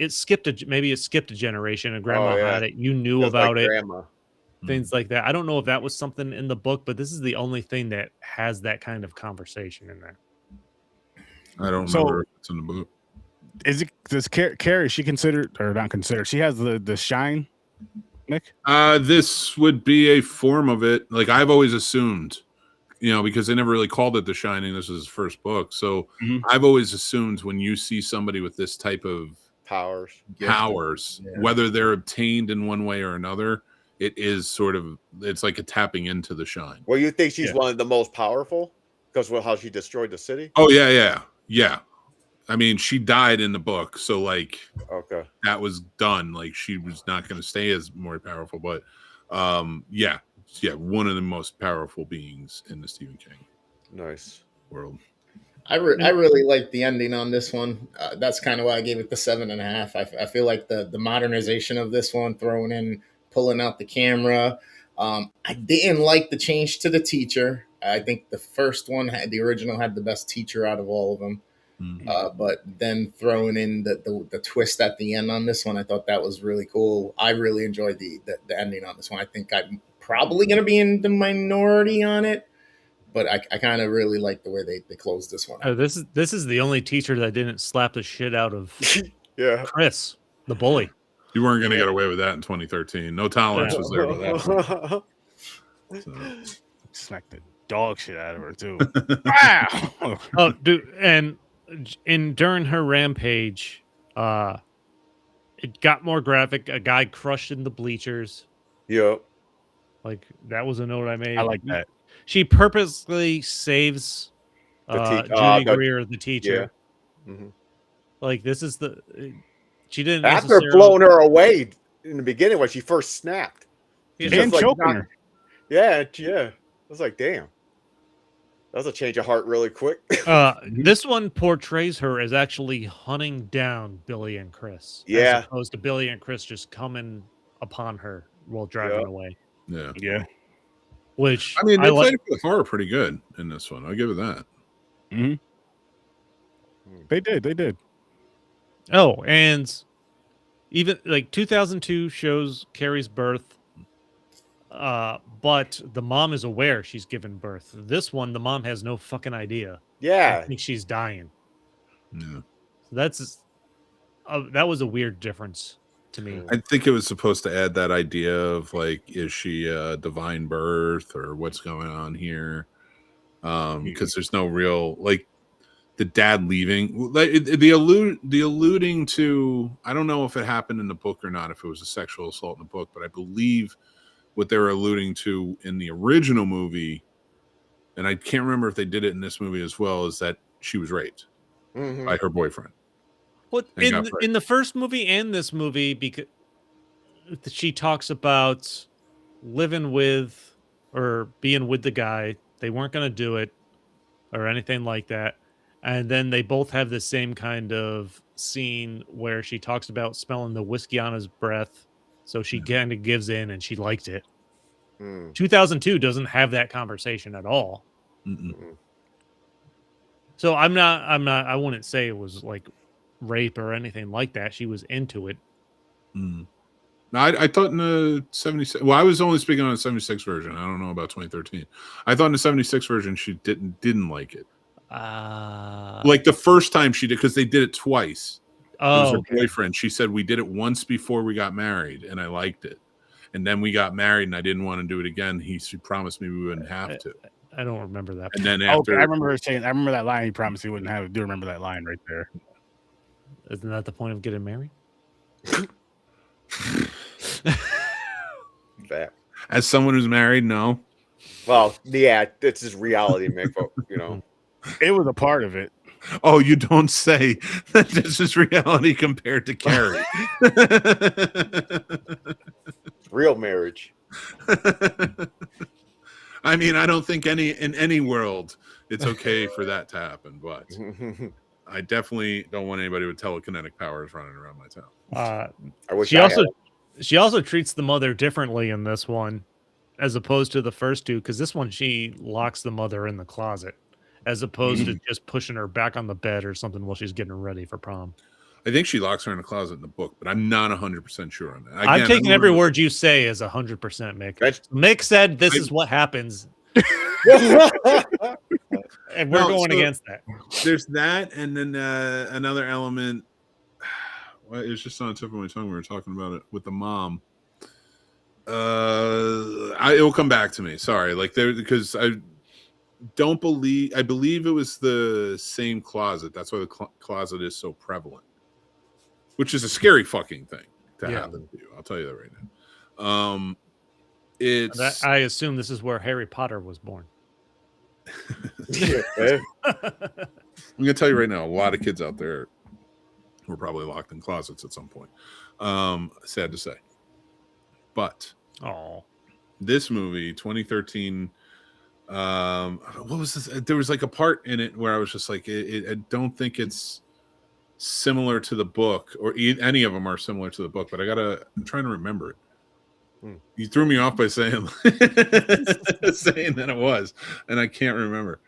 B: maybe it skipped a generation and grandma had it, you knew about it,
C: grandma.
B: Things like that. I don't know if that was something in the book, but this is the only thing that has that kind of conversation in there.
D: I don't remember if it's in the book.
A: Does Carrie, she considered or not considered, she has the shine, Nick?
D: This would be a form of it. Like I've always assumed, you know, because they never really called it The Shining. This was his first book. So I've always assumed when you see somebody with this type of powers, whether they're obtained in one way or another, it is sort of, it's like a tapping into the shine.
C: Well, you think she's one of the most powerful because of how she destroyed the city?
D: Oh, yeah. I mean, she died in the book, so like, that was done. Like, she was not going to stay as more powerful, but one of the most powerful beings in the Stephen King world.
E: I really like the ending on this one. That's kind of why I gave it the 7.5. I feel like the modernization of this one, pulling out the camera. I didn't like the change to the teacher. I think the first one the original had the best teacher out of all of them. But then throwing in the twist at the end on this one, I thought that was really cool. I really enjoyed the ending on this one. I think I'm probably going to be in the minority on it, but I kind of really like the way they closed this one.
B: Oh, this is the only teacher that didn't slap the shit out of Chris, the bully.
D: You weren't going to get away with that in 2013. No tolerance was there with that.
A: So. Smacked the dog shit out of her too.
B: Wow. Oh, dude, and during her rampage, it got more graphic. A guy crushed in the bleachers.
C: Yep.
B: Like that was a note I made.
A: I like that.
B: She purposely saves Judy Greer, the teacher.
C: Yeah. Mm-hmm.
B: Like this is she didn't
C: after blowing her away in the beginning when she first snapped.
A: And choking her.
C: Yeah. I was like, damn. That was a change of heart really quick.
B: This one portrays her as actually hunting down Billy and Chris.
C: Yeah.
B: As opposed to Billy and Chris just coming upon her while driving away.
D: Yeah.
B: Which
D: I mean, they played it with horror pretty good in this one. I'll give it that.
A: Mm-hmm. They did.
B: Oh, and even like 2002 shows Carrie's birth. But the mom is aware she's given birth. This one, the mom has no fucking idea.
C: Yeah.
B: I think she's dying.
D: Yeah.
B: So that was a weird difference to me.
D: I think it was supposed to add that idea of like, is she a divine birth or what's going on here? Because there's no real like the dad leaving. Like the alluding to. I don't know if it happened in the book or not. If it was a sexual assault in the book, but I believe what they were alluding to in the original movie, and I can't remember if they did it in this movie as well, is that she was raped by her boyfriend.
B: What
D: And
B: in the first movie and this movie, because she talks about living with or being with the guy, they weren't going to do it or anything like that, and then they both have the same kind of scene where she talks about smelling the whiskey on his breath, so she kind of gives in and she liked it. 2002 doesn't have that conversation at all. So I wouldn't say it was like rape or anything like that. She was into it.
D: I thought in the 76. Well, I was only speaking on the 76 version. I don't know about 2013. I thought in the 76 version she didn't like it. Like the first time she did, because they did it twice. It was her boyfriend. She said we did it once before we got married, and I liked it. And then we got married, and I didn't want to do it again. She promised me we wouldn't have to.
B: I don't remember that.
D: And then after,
A: I remember her saying, I remember that line. He promised he wouldn't have it. I do remember that line right there.
B: Isn't that the point of getting married?
C: That.
D: As someone who's married, no.
C: Well, yeah, this is reality, Mick. But, you know,
A: it was a part of it.
D: Oh, you don't say that this is reality compared to Carrie.
C: Real marriage.
D: I mean, I don't think in any world it's okay for that to happen, but I definitely don't want anybody with telekinetic powers running around my town.
C: I wish
B: she also treats the mother differently in this one, as opposed to the first two, because this one she locks the mother in the closet, as opposed to just pushing her back on the bed or something while she's getting ready for prom.
D: I think she locks her in a closet in the book, but I'm not 100% sure on that. Again,
B: I'm taking every word you say as 100%, Mick. Mick said this is what happens. And we're going against that.
D: There's that, and then another element. Well, it was just on the tip of my tongue. We were talking about it with the mom. It will come back to me. Sorry, like there, because I believe it was the same closet. That's why the closet is so prevalent, which is a scary fucking thing to happen to you. I'll tell you that right now.
B: I assume this is where Harry Potter was born.
D: I'm gonna tell you right now, a lot of kids out there were probably locked in closets at some point. Sad to say. But this movie, 2013, what was this? There was like a part in it where I was just like, I don't think it's similar to the book, or any of them are similar to the book, but I'm trying to remember it. You threw me off by saying saying that it was, and I can't remember.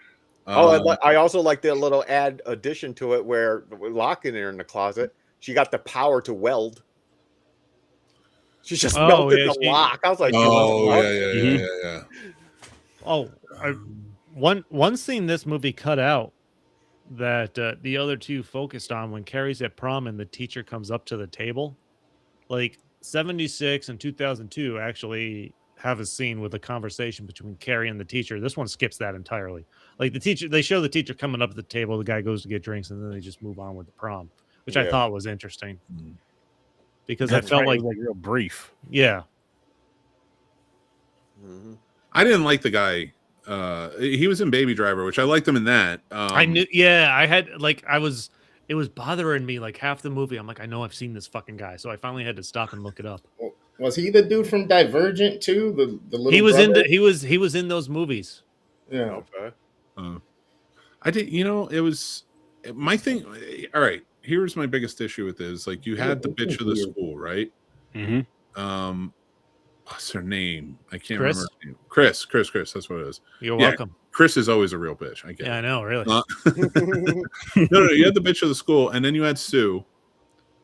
C: I also like the little addition to it where locking her in the closet, she got the power to weld. She just melted the lock. I was like,
D: yeah.
B: Oh, one scene this movie cut out that the other two focused on when Carrie's at prom and the teacher comes up to the table. Like 76 and 2002 actually have a scene with a conversation between Carrie and the teacher. This one skips that entirely. Like they show the teacher coming up to the table, the guy goes to get drinks, and then they just move on with the prom, which I thought was interesting. Because I felt like
A: real brief.
B: Yeah.
D: I didn't like the guy. He was in Baby Driver, which I liked him in that.
B: I knew. Yeah, I had like it was bothering me like half the movie. I'm like, I know I've seen this fucking guy, so I finally had to stop and look it up.
E: Was he the dude from Divergent too? The little
B: he was
E: brother?
B: he was in those movies.
E: Yeah.
C: Okay.
D: I did. You know, it was my thing. All right. Here's my biggest issue with this. Like, you had the bitch of the school, right? What's her name? I can't remember her name. Chris. That's what it is.
B: You're welcome.
D: Chris is always a real bitch. I get it.
B: I know, really.
D: No, you had the bitch of the school, and then you had Sue,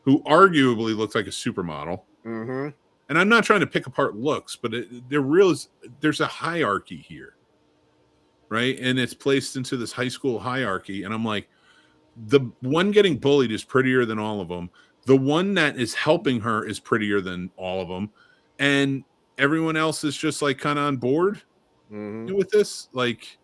D: who arguably looked like a supermodel. And I'm not trying to pick apart looks, but there's a hierarchy here, right? And it's placed into this high school hierarchy, and I'm like, the one getting bullied is prettier than all of them. The one that is helping her is prettier than all of them, and everyone else is just like kind of on board with this. Like,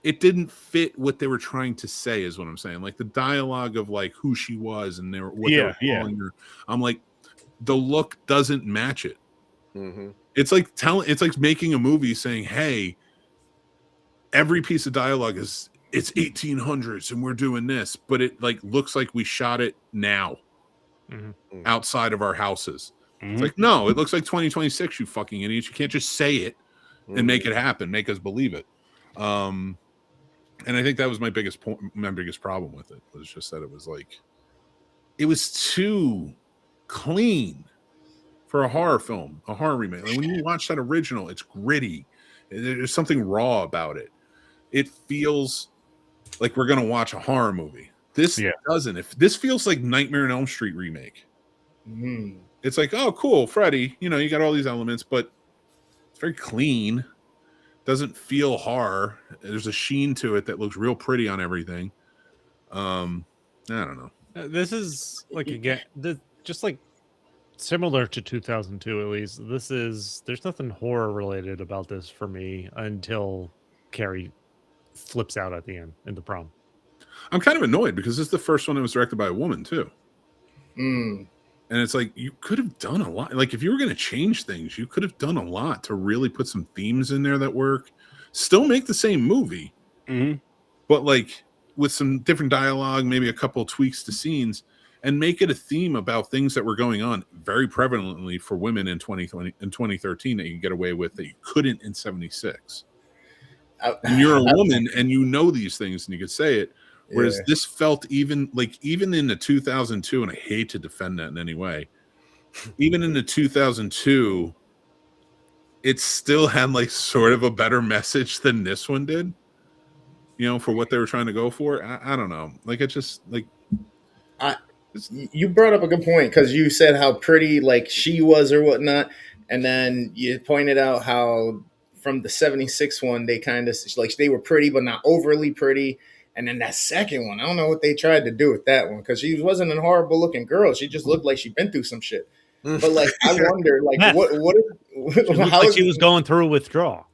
D: it didn't fit what they were trying to say, is what I'm saying. Like the dialogue of like who she was and they were calling her. I'm like, the look doesn't match it. It's like making a movie saying, "Hey, every piece of dialogue is it's 1800s and we're doing this," but it like looks like we shot it now outside of our houses. It's like, no, it looks like 2026. You fucking idiots! You can't just say it and make it happen. Make us believe it. And I think that was my biggest problem with it, was just that it was like, it was too clean for a horror film, a horror remake. Like when you watch that original, it's gritty. There's something raw about it. It feels like we're gonna watch a horror movie. This doesn't. If this feels like Nightmare on Elm Street remake, it's like, oh, cool, Freddy. You know, you got all these elements, but it's very clean. Doesn't feel horror. There's a sheen to it that looks real pretty on everything. I don't know.
B: This is like, again, just like similar to 2002, at least. There's nothing horror related about this for me until Carrie flips out at the end in the prom.
D: I'm kind of annoyed because this is the first one that was directed by a woman too. And it's like, you could have done a lot. Like, if you were going to change things, you could have done a lot to really put some themes in there that work. Still make the same movie, but like with some different dialogue, maybe a couple of tweaks to scenes, and make it a theme about things that were going on very prevalently for women in 2020 and 2013 that you can get away with that you couldn't in 76. And you're a woman and you know these things and you could say it. Whereas this felt even in the 2002, and I hate to defend that in any way, even in the 2002, it still had like sort of a better message than this one did, you know, for what they were trying to go for. I don't know. Like, it just like,
E: you brought up a good point, because you said how pretty like she was or whatnot, and then you pointed out how from the 76 one, they kind of like, they were pretty, but not overly pretty. And then that second one, I don't know what they tried to do with that one, because she wasn't a horrible looking girl. She just looked like she'd been through some shit. But like, I wonder, like,
B: how she was going through withdrawal.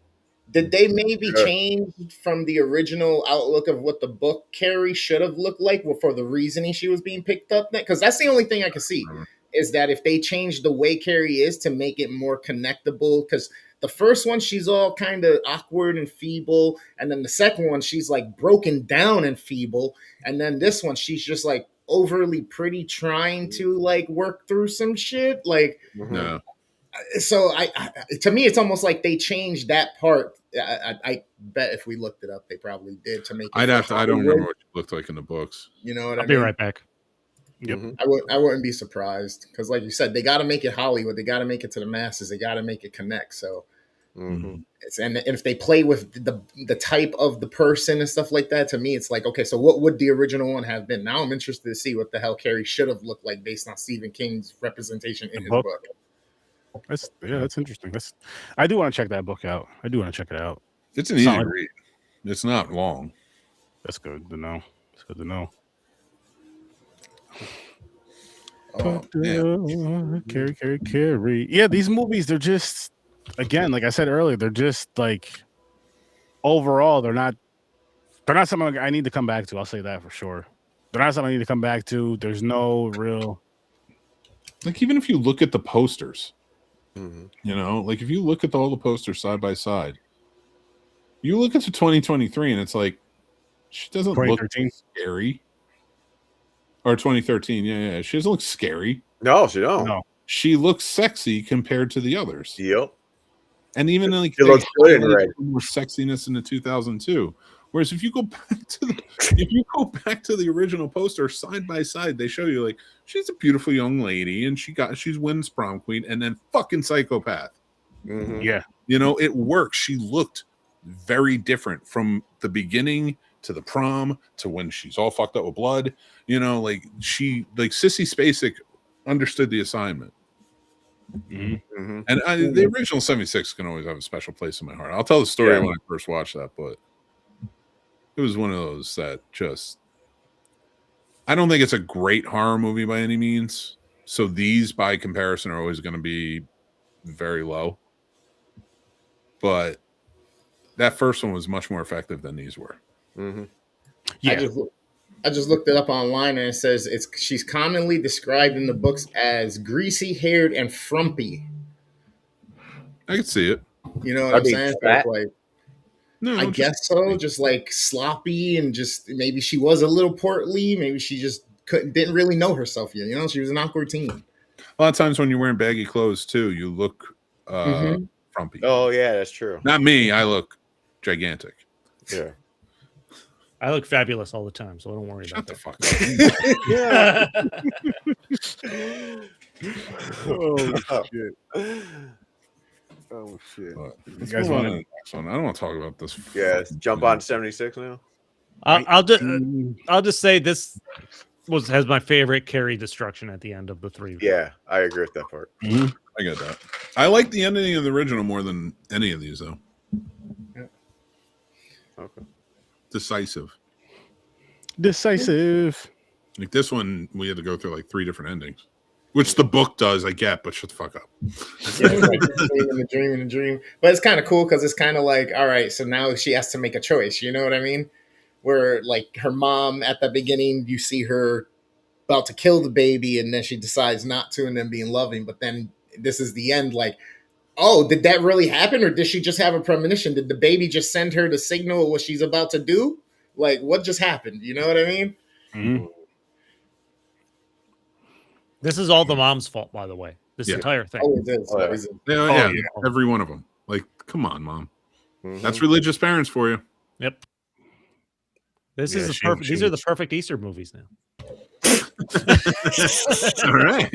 E: Did they maybe change from the original outlook of what the book Carrie should have looked like for the reasoning she was being picked up? Because that's the only thing I can see, is that if they change the way Carrie is to make it more connectable, because the first one, she's all kind of awkward and feeble. And then the second one, she's like broken down and feeble. And then this one, she's just like overly pretty, trying to like work through some shit. Like, so to me, it's almost like they changed that part. I bet if we looked it up, they probably did to make it.
D: I don't remember what it looked like in the books.
E: You know what I mean?
B: I'll be right back.
A: Yep.
E: I wouldn't be surprised, because like you said, they got to make it Hollywood. They got to make it to the masses. They got to make it connect. So, and if they play with the type of the person and stuff like that, to me, it's like, okay, so what would the original one have been? Now I'm interested to see what the hell Carrie should have looked like based on Stephen King's representation in his book.
A: That's interesting. I do want to check that book out. I do want to check it out.
D: It's an easy read. It's not long.
A: That's good to know. It's good to know. Carrie. Yeah, these movies, they're just, again, like I said earlier, they're just like, overall, they're not something I need to come back to. I'll say that for sure. They're not something I need to come back to. There's no real,
D: like, even if you look at the posters, you know, like if you look at all the posters side by side, you look at the 2023 and it's like, she doesn't look scary. Or 2013, yeah. She doesn't look scary.
C: No, she don't.
A: No.
D: She looks sexy compared to the others.
C: Yep.
D: And even like,
C: she looks good in red.
D: More sexiness in the 2002. Whereas if you go back to the original poster side by side, they show you like, she's a beautiful young lady and she's wins prom queen, and then fucking psychopath.
A: Yeah.
D: You know, it works. She looked very different from the beginning to the prom to when she's all fucked up with blood. You know, like Sissy Spacek understood the assignment. And the original 76 can always have a special place in my heart. I'll tell the story when I first watched that, but it was one of those that just, I don't think it's a great horror movie by any means. So these, by comparison, are always going to be very low. But that first one was much more effective than these were.
C: Mm-hmm.
A: Yeah.
E: I just looked it up online and it says she's commonly described in the books as greasy haired and frumpy.
D: I could see it.
E: You know what I'm saying? So
C: fat?
E: it's like,
D: No,
E: I guess so. Just like sloppy and just maybe she was a little portly. Maybe she just didn't really know herself yet. You know, she was an awkward teen.
D: A lot of times when you're wearing baggy clothes too, you look frumpy.
C: Oh yeah, that's true.
D: Not me. I look gigantic.
C: Yeah.
B: I look fabulous all the time, so don't worry
D: Shut
B: about
D: the
B: that.
D: fuck up.
A: Oh shit. Oh shit.
D: Let's
A: You guys
D: move on
A: want
D: to the next one. I don't want to talk about this.
C: Yeah. Let's jump on 76 now.
B: I'll just say this has my favorite Carrie destruction at the end of the three.
C: Yeah, I agree with that part.
A: Mm-hmm.
D: I get that. I like the ending of the original more than any of these, though.
E: Yeah.
C: Okay.
D: Decisive.
A: Decisive.
D: Like this one, we had to go through like 3 different endings, which the book does. I get, but shut the fuck up.
E: Yeah, it's like the dream. But it's kind of cool because it's kind of like, all right, so now she has to make a choice. You know what I mean? Where like her mom at the beginning, you see her about to kill the baby, and then she decides not to, and then being loving. But then this is the end. Like, oh, did that really happen, or did she just have a premonition? Did the baby just send her the signal what she's about to do? Like, what just happened? You know what I mean?
A: Mm-hmm.
B: This is all the mom's fault, by the way. This entire thing.
E: Always is.
C: Oh, yeah.
E: Always is.
D: Yeah, every one of them. Like, come on, mom.
C: Mhm.
D: That's religious parents for you.
B: Yep. This
A: Yeah,
B: is the
A: she-
B: perfect.
A: she
B: These are the
A: was-
B: perfect Easter movies now.
D: All right.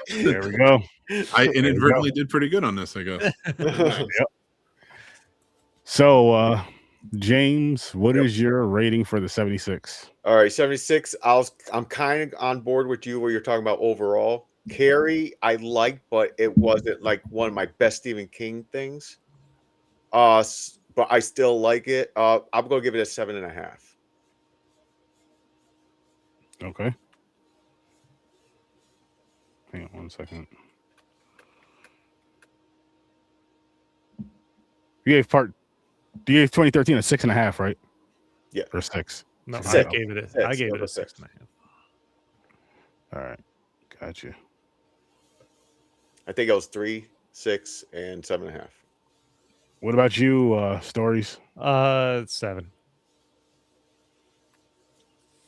A: There we go.
D: I inadvertently did pretty good on this, I guess.
A: So, James, what is your rating for the 76?
C: All right, 76. I'm kind of on board with you where you're talking about overall. Carrie, I liked, but it wasn't like one of my best Stephen King things. But I still like it. I'm gonna give it a 7.5.
A: Okay. Hang on 1 second. You gave 2013 a 6.5, right?
C: Yeah.
A: Or 6.
B: No, I
C: Six.
B: gave it a.
C: Six.
B: I gave it
C: Level
B: a 6.5.
A: All right. Gotcha.
C: I think it was 3, 6, and 7.5.
A: What about you, Stories?
B: 7.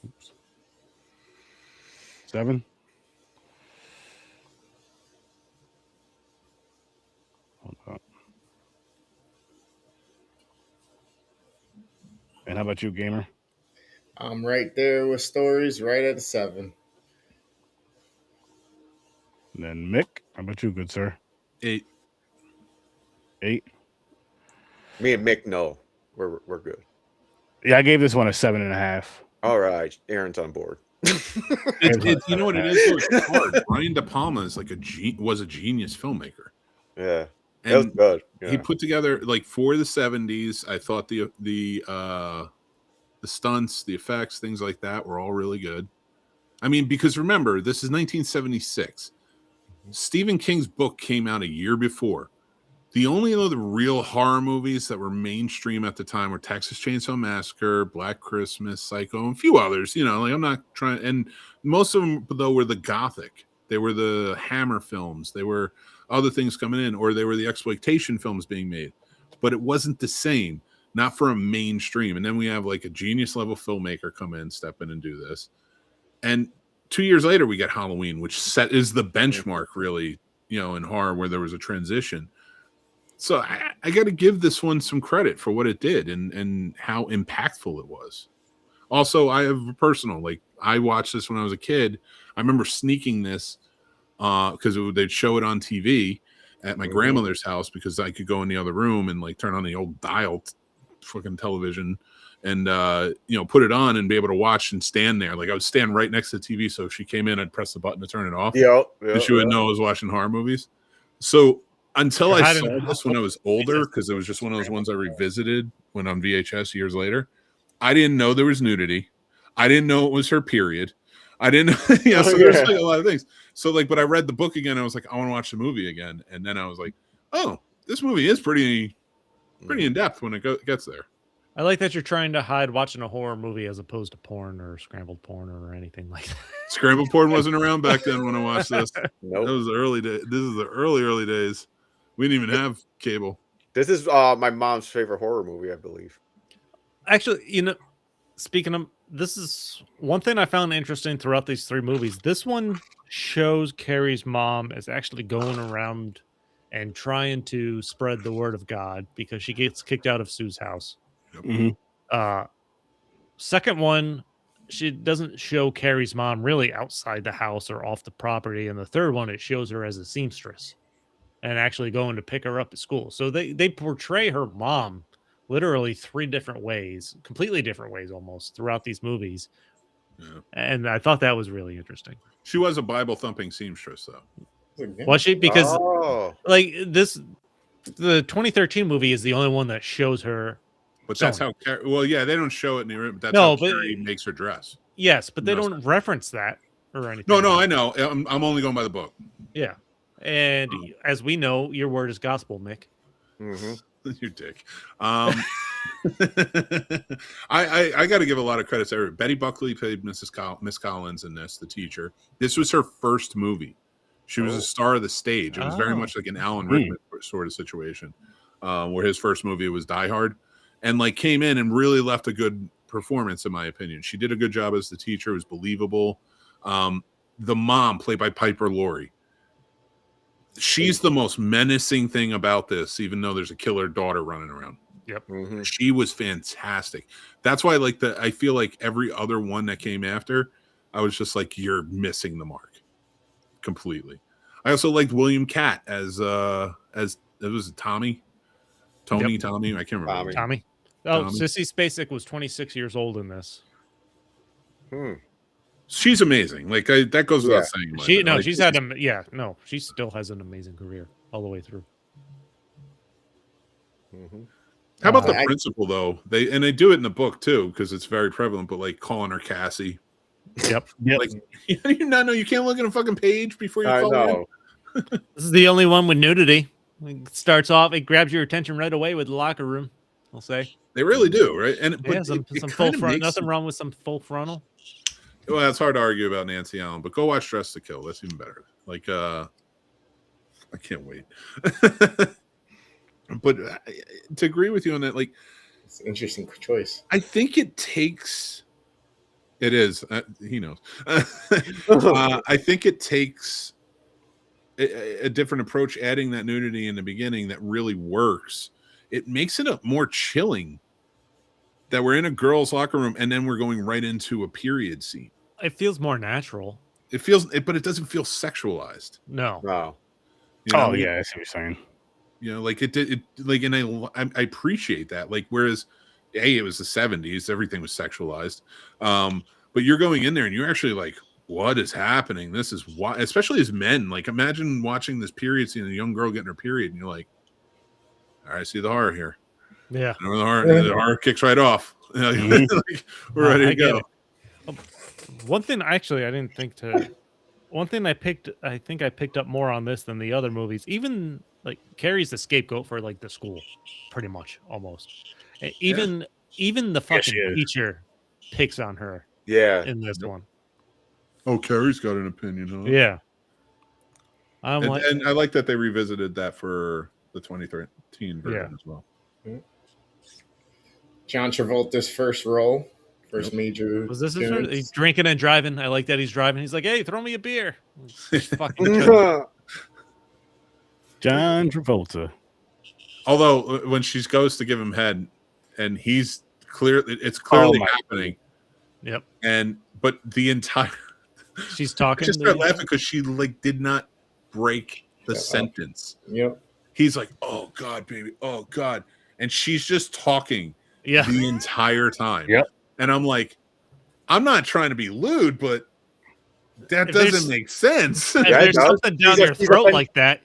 A: Oops. 7? Hold on. And how about you, Gamer?
E: I'm right there with Stories, right at a 7.
A: And then Mick, how about you, good sir?
D: 8.
A: 8?
C: Me and Mick, no, we're good.
A: Yeah, I gave this one a 7.5.
C: All right, Aaron's on board.
D: You know what it is? Though? It's hard. Brian De Palma is like was a genius filmmaker.
C: Yeah, that was
D: And
C: good. Yeah.
D: he put together like for the 70s. I thought the stunts, the effects, things like that were all really good. I mean, because remember, this is 1976. Stephen King's book came out a year before. The only other real horror movies that were mainstream at the time were Texas Chainsaw Massacre, Black Christmas, Psycho, and a few others. You know, like I'm not trying. And most of them, though, were the Gothic. They were the Hammer films. They were other things coming in, or they were the exploitation films being made. But it wasn't the same, not for a mainstream. And then we have like a genius level filmmaker come in, step in, and do this. And 2 years later, we get Halloween, which is the benchmark, really, you know, in horror where there was a transition. So I got to give this one some credit for what it did and how impactful it was. Also, I have a personal, like, I watched this when I was a kid. I remember sneaking this because they'd show it on TV at my grandmother's house because I could go in the other room and like turn on the old dial fucking television and you know, put it on and be able to watch and stand there. Like I would stand right next to the TV, so if she came in, I'd press the button to turn it off.
C: Yeah,
D: And she would know I was watching horror movies. So until I saw this when I was older, because it was just one of those ones I revisited when on VHS years later, I didn't know there was nudity. I didn't know it was her period. I didn't, so there's like a lot of things. So like, but I read the book again. I was like, I want to watch the movie again. And then I was like, oh, this movie is pretty in depth when it gets there.
B: I like that you're trying to hide watching a horror movie as opposed to porn or scrambled porn or anything like that.
D: Scrambled porn wasn't around back then when I watched this.
C: Nope.
D: That was the early day. This is the early days. We didn't even have cable.
C: This is my mom's favorite horror movie, I believe.
B: Actually, speaking of, this is one thing I found interesting throughout these 3 movies. This one shows Carrie's mom is actually going around and trying to spread the word of God because she gets kicked out of Sue's house.
A: Mm-hmm.
B: Second one, she doesn't show Carrie's mom really outside the house or off the property. And the third one, it shows her as a seamstress and actually going to pick her up at school. So they portray her mom literally 3 different ways, completely different ways almost throughout these movies.
D: Yeah.
B: And I thought that was really interesting.
D: She was a Bible thumping seamstress, though.
B: Was she? Because
C: like
B: the 2013 movie is the only one that shows her.
D: But that's how. Well, yeah, they don't show it in the room. But that's how Carrie makes her dress.
B: Yes, but they don't reference that or anything.
D: No, I know. I'm only going by the book.
B: Yeah, and as we know, your word is gospel, Mick.
C: Mm-hmm.
D: You dick. I got to give a lot of credit to everybody. Betty Buckley played Miss Collins in this, the teacher. This was her first movie. She was a star of the stage. It was very much like an Alan Rickman sort of situation, where his first movie was Die Hard, and like came in and really left a good performance, in my opinion. She did a good job as the teacher. It was believable. The mom, played by Piper Laurie, she's the most menacing thing about this, even though there's a killer daughter running around.
B: Yep.
C: Mm-hmm.
D: She was fantastic. That's why I feel like every other one that came after, I was just like, you're missing the mark completely. I also liked William Catt as it was Tommy. Tony, yep. Tommy, I can't remember.
B: Tommy. Oh, Tommy. Sissy Spacek was 26 years old in this.
D: She's amazing. Like that goes without saying.
B: She still has an amazing career all the way through.
C: Mm-hmm.
D: How about the principal though? They do it in the book too because it's very prevalent. But like calling her Cassie.
B: Yep.
D: Like you not know you can't look at a fucking page before you call her.
B: This is the only one with nudity. It starts off, it grabs your attention right away with the locker room. I'll say
D: they really do, right? And
B: some full front. Nothing wrong with some full frontal.
D: Well, it's hard to argue about Nancy Allen, but go watch Dress to Kill. That's even better. Like, I can't wait. But to agree with you on that, like,
E: it's an interesting choice.
D: I think it takes. It is. He knows. I think it takes a different approach, adding that nudity in the beginning that really works. It makes it more chilling that we're in a girls' locker room and then we're going right into a period scene.
B: It feels more natural.
D: But it doesn't feel sexualized.
B: No.
C: Wow.
A: You know? Oh yeah, I see what you're saying.
D: You know, like it like, and I appreciate that. Like, whereas, it was the 70s, everything was sexualized. But you're going in there and you're actually like, what is happening? This is why, especially as men. Like, imagine watching this period scene, a young girl getting her period, and you're like, all right, I see the horror here.
B: Yeah.
D: You know, the horror kicks right off. Like, we're ready to go.
B: One thing I think I picked up more on this than the other movies. Even like Carrie's the scapegoat for like the school, pretty much almost. Even the fucking teacher picks on her.
C: Yeah.
B: In this one.
D: Oh, Carrie's got an opinion, huh?
B: Yeah.
D: And I like that they revisited that for the 2013 version as well.
E: John Travolta's first role, first major.
B: Was this his first? He's drinking and driving. I like that he's driving. He's like, "Hey, throw me a beer." Fucking
A: John Travolta.
D: Although when she goes to give him head, and it's clearly happening.
B: Yep.
D: But the entire
B: she's talking.
D: I just start laughing because she like did not break the sentence.
E: Yep.
D: He's like, "Oh God, baby, oh God," and she's just talking.
B: Yeah.
D: The entire time.
A: Yep.
D: And I'm like, I'm not trying to be lewd, but that doesn't make sense.
B: If there's something down their throat like that.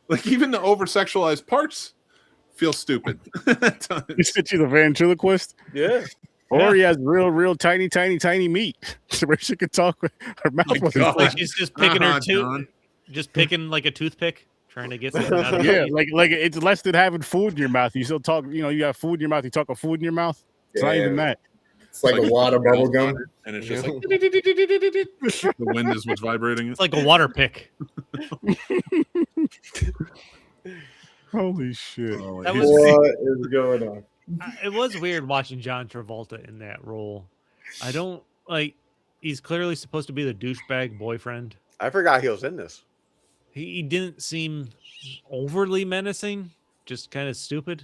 D: Like even the over-sexualized parts feel stupid at times.
A: You said she's a ventriloquist?
C: Yeah.
A: Or he has real tiny meat, so where she could talk with her mouth.
D: My
A: was
D: God.
B: Like she's just picking her
D: John.
B: just picking like a toothpick, trying to get something out of
A: Yeah,
B: it.
A: like it's less than having food in your mouth. You still talk, you got food in your mouth. You talk of food in your mouth. It's not even that.
E: It's like a water bubble gum.
D: And it's just like the wind is what's vibrating it.
B: It's like a water pick.
A: Holy shit!
D: Oh,
B: That
D: here's-
B: was-
E: What is going on?
B: It was weird watching John Travolta in that role. I don't like. He's clearly supposed to be the douchebag boyfriend.
C: I forgot he was in this.
B: He didn't seem overly menacing, just kind of stupid,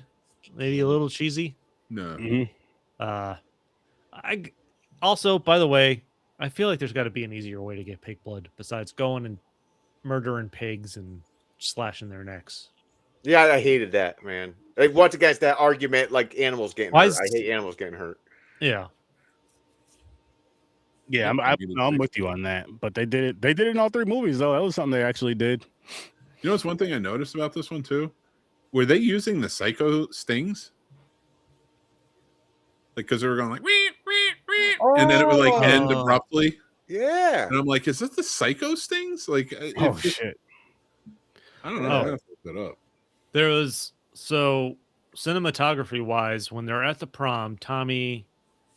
B: maybe a little cheesy.
D: no.
A: Mhm.
B: I also, by the way, I feel like there's got to be an easier way to get pig blood besides going and murdering pigs and slashing their necks.
C: Yeah, I hated that, man. Like once against that argument, like animals getting
B: Why
C: hurt.
B: is-
C: I hate animals getting hurt.
B: Yeah,
A: Yeah, I'm with you on that. But they did it. They did it in all three movies, though. That was something they actually did.
D: You know what's one thing I noticed about this one too? Were they using the psycho stings? Like, because they were going like, wee, wee, wee, and then it would like end
B: Oh.
D: abruptly.
C: Yeah.
D: And I'm like, is this the psycho stings? Like,
A: Oh shit!
D: I don't know.
B: Oh.
D: I have to look that up.
B: there was so cinematography wise when they're at the prom, Tommy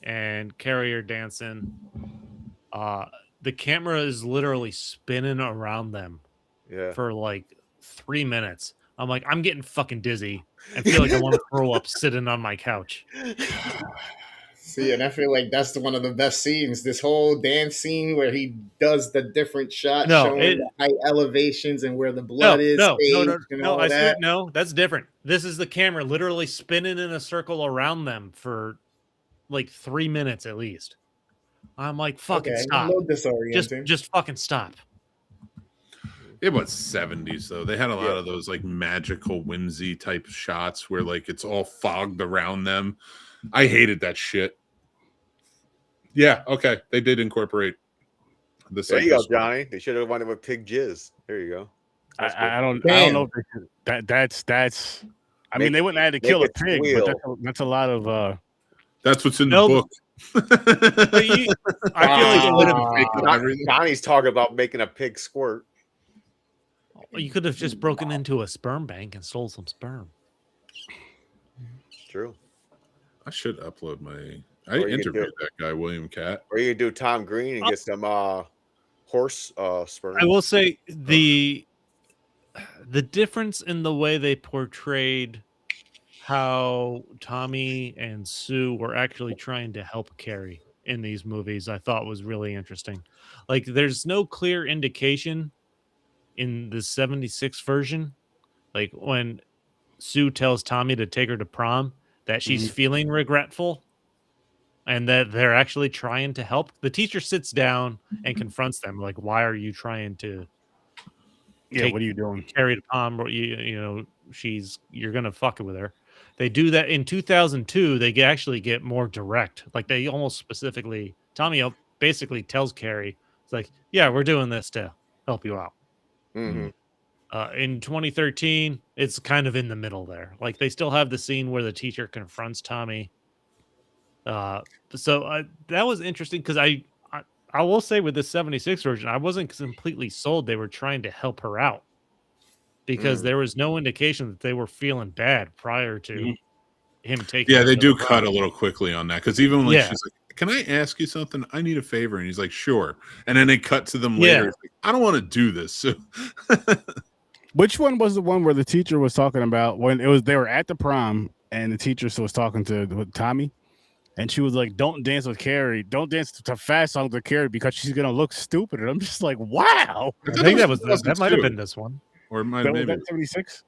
B: and Carrie are dancing. The camera is literally spinning around them
C: Yeah.
B: for like 3 minutes. I'm like, I'm getting fucking dizzy. I feel like I want to throw up sitting on my couch.
E: See, and I feel like that's one of the best scenes. This whole dance scene where he does the different shots
B: No,
E: showing
B: it-
E: the high elevations and where the
B: No,
E: blood is.
B: no,
E: staged and all
B: I swear,
E: that.
B: no, that's different. This is the camera literally spinning in a circle around them for like 3 minutes at least. I'm like, fucking
E: Okay,
B: stop.
E: a little disorienting.
B: Just fucking stop.
D: It was 70s though. They had a lot
C: Yeah.
D: of those like magical whimsy type shots where like it's all fogged around them. I hated that shit. Yeah, okay. They did incorporate the
C: There you go,
D: psycho-
C: Johnny. They should have won it with pig jizz. There you go. That's good.
A: I don't
E: Damn.
A: know if they should, that's. I mean,
C: Make
A: they wouldn't have had to
C: make
A: kill a
C: it
A: pig,
C: squeal.
A: but that's a lot of.
D: That's what's in
B: No,
D: the book.
B: But I feel like it would have.
D: Fake up everything.
C: Johnny's talking about making a pig squirt.
B: You could have just broken into a sperm bank and stole some sperm.
C: True.
D: I should upload my. I
C: Or you could do
D: interviewed
C: it.
D: that guy, William Catt.
C: Or you could do Tom Green and get some horse sperm.
B: I will say the difference in the way they portrayed how Tommy and Sue were actually trying to help Carrie in these movies, I thought was really interesting. Like, there's no clear indication in the 76 version, like when Sue tells Tommy to take her to prom, that she's feeling regretful and that they're actually trying to help. The teacher sits down and confronts them, like, why are you trying to
A: Yeah, what are you doing?
B: Carrie to prom? Or you know, you're gonna fuck it with her. They do that in 2002. They actually get more direct. Like, they almost specifically, Tommy basically tells Carrie, it's like, yeah, we're doing this to help you out.
C: Mhm.
B: In 2013, it's kind of in the middle there. Like, they still have the scene where the teacher confronts Tommy. So that was interesting because I will say with the 76 version, I wasn't completely sold they were trying to help her out because there was no indication that they were feeling bad prior to him taking.
D: Yeah,
B: her
D: they
B: to
D: do
B: the
D: cut
B: prom.
D: a little quickly on that because even like
B: Yeah.
D: she's like, "Can I ask you something? I need a favor," and he's like, "Sure." And then they cut to them
B: Yeah.
D: later. It's like, I don't want to do this. So
A: Which one was the one where the teacher was talking about when they were at the prom and the teacher was talking to Tommy, and she was like, "Don't dance with Carrie. Don't dance to fast songs with Carrie because she's gonna look stupid." And I'm just like, "Wow."
B: I think that might have
D: 2002.
B: been this one.
D: or it might
A: That was
D: maybe
A: that 76.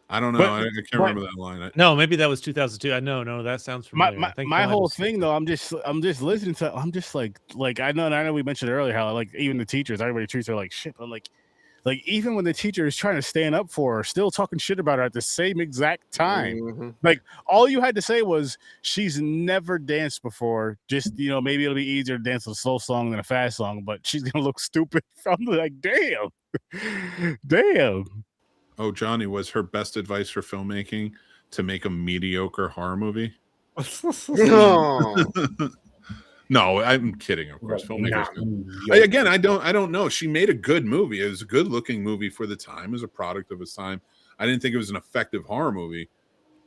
D: I don't know.
A: But-
D: I can't remember that line.
B: No, maybe that was 2002. I know that sounds familiar. I think
A: My
B: that might
A: whole
B: have-
A: thing though, I'm just listening to. I'm just like I know we mentioned earlier how like even the teachers, everybody treats her like shit. But like even when the teacher is trying to stand up for her, still talking shit about her at the same exact time.
C: Mhm.
A: Like all you had to say was she's never danced before. Just maybe it'll be easier to dance a slow song than a fast song, but she's gonna look stupid. I'm like, damn.
D: Oh, Johnny, was her best advice for filmmaking to make a mediocre horror movie?
C: No.
D: No, I'm kidding. Of course, filmmakers.
E: Nah.
D: Again, I don't know. She made a good movie. It was a good looking movie for the time. It was a product of its time. I didn't think it was an effective horror movie,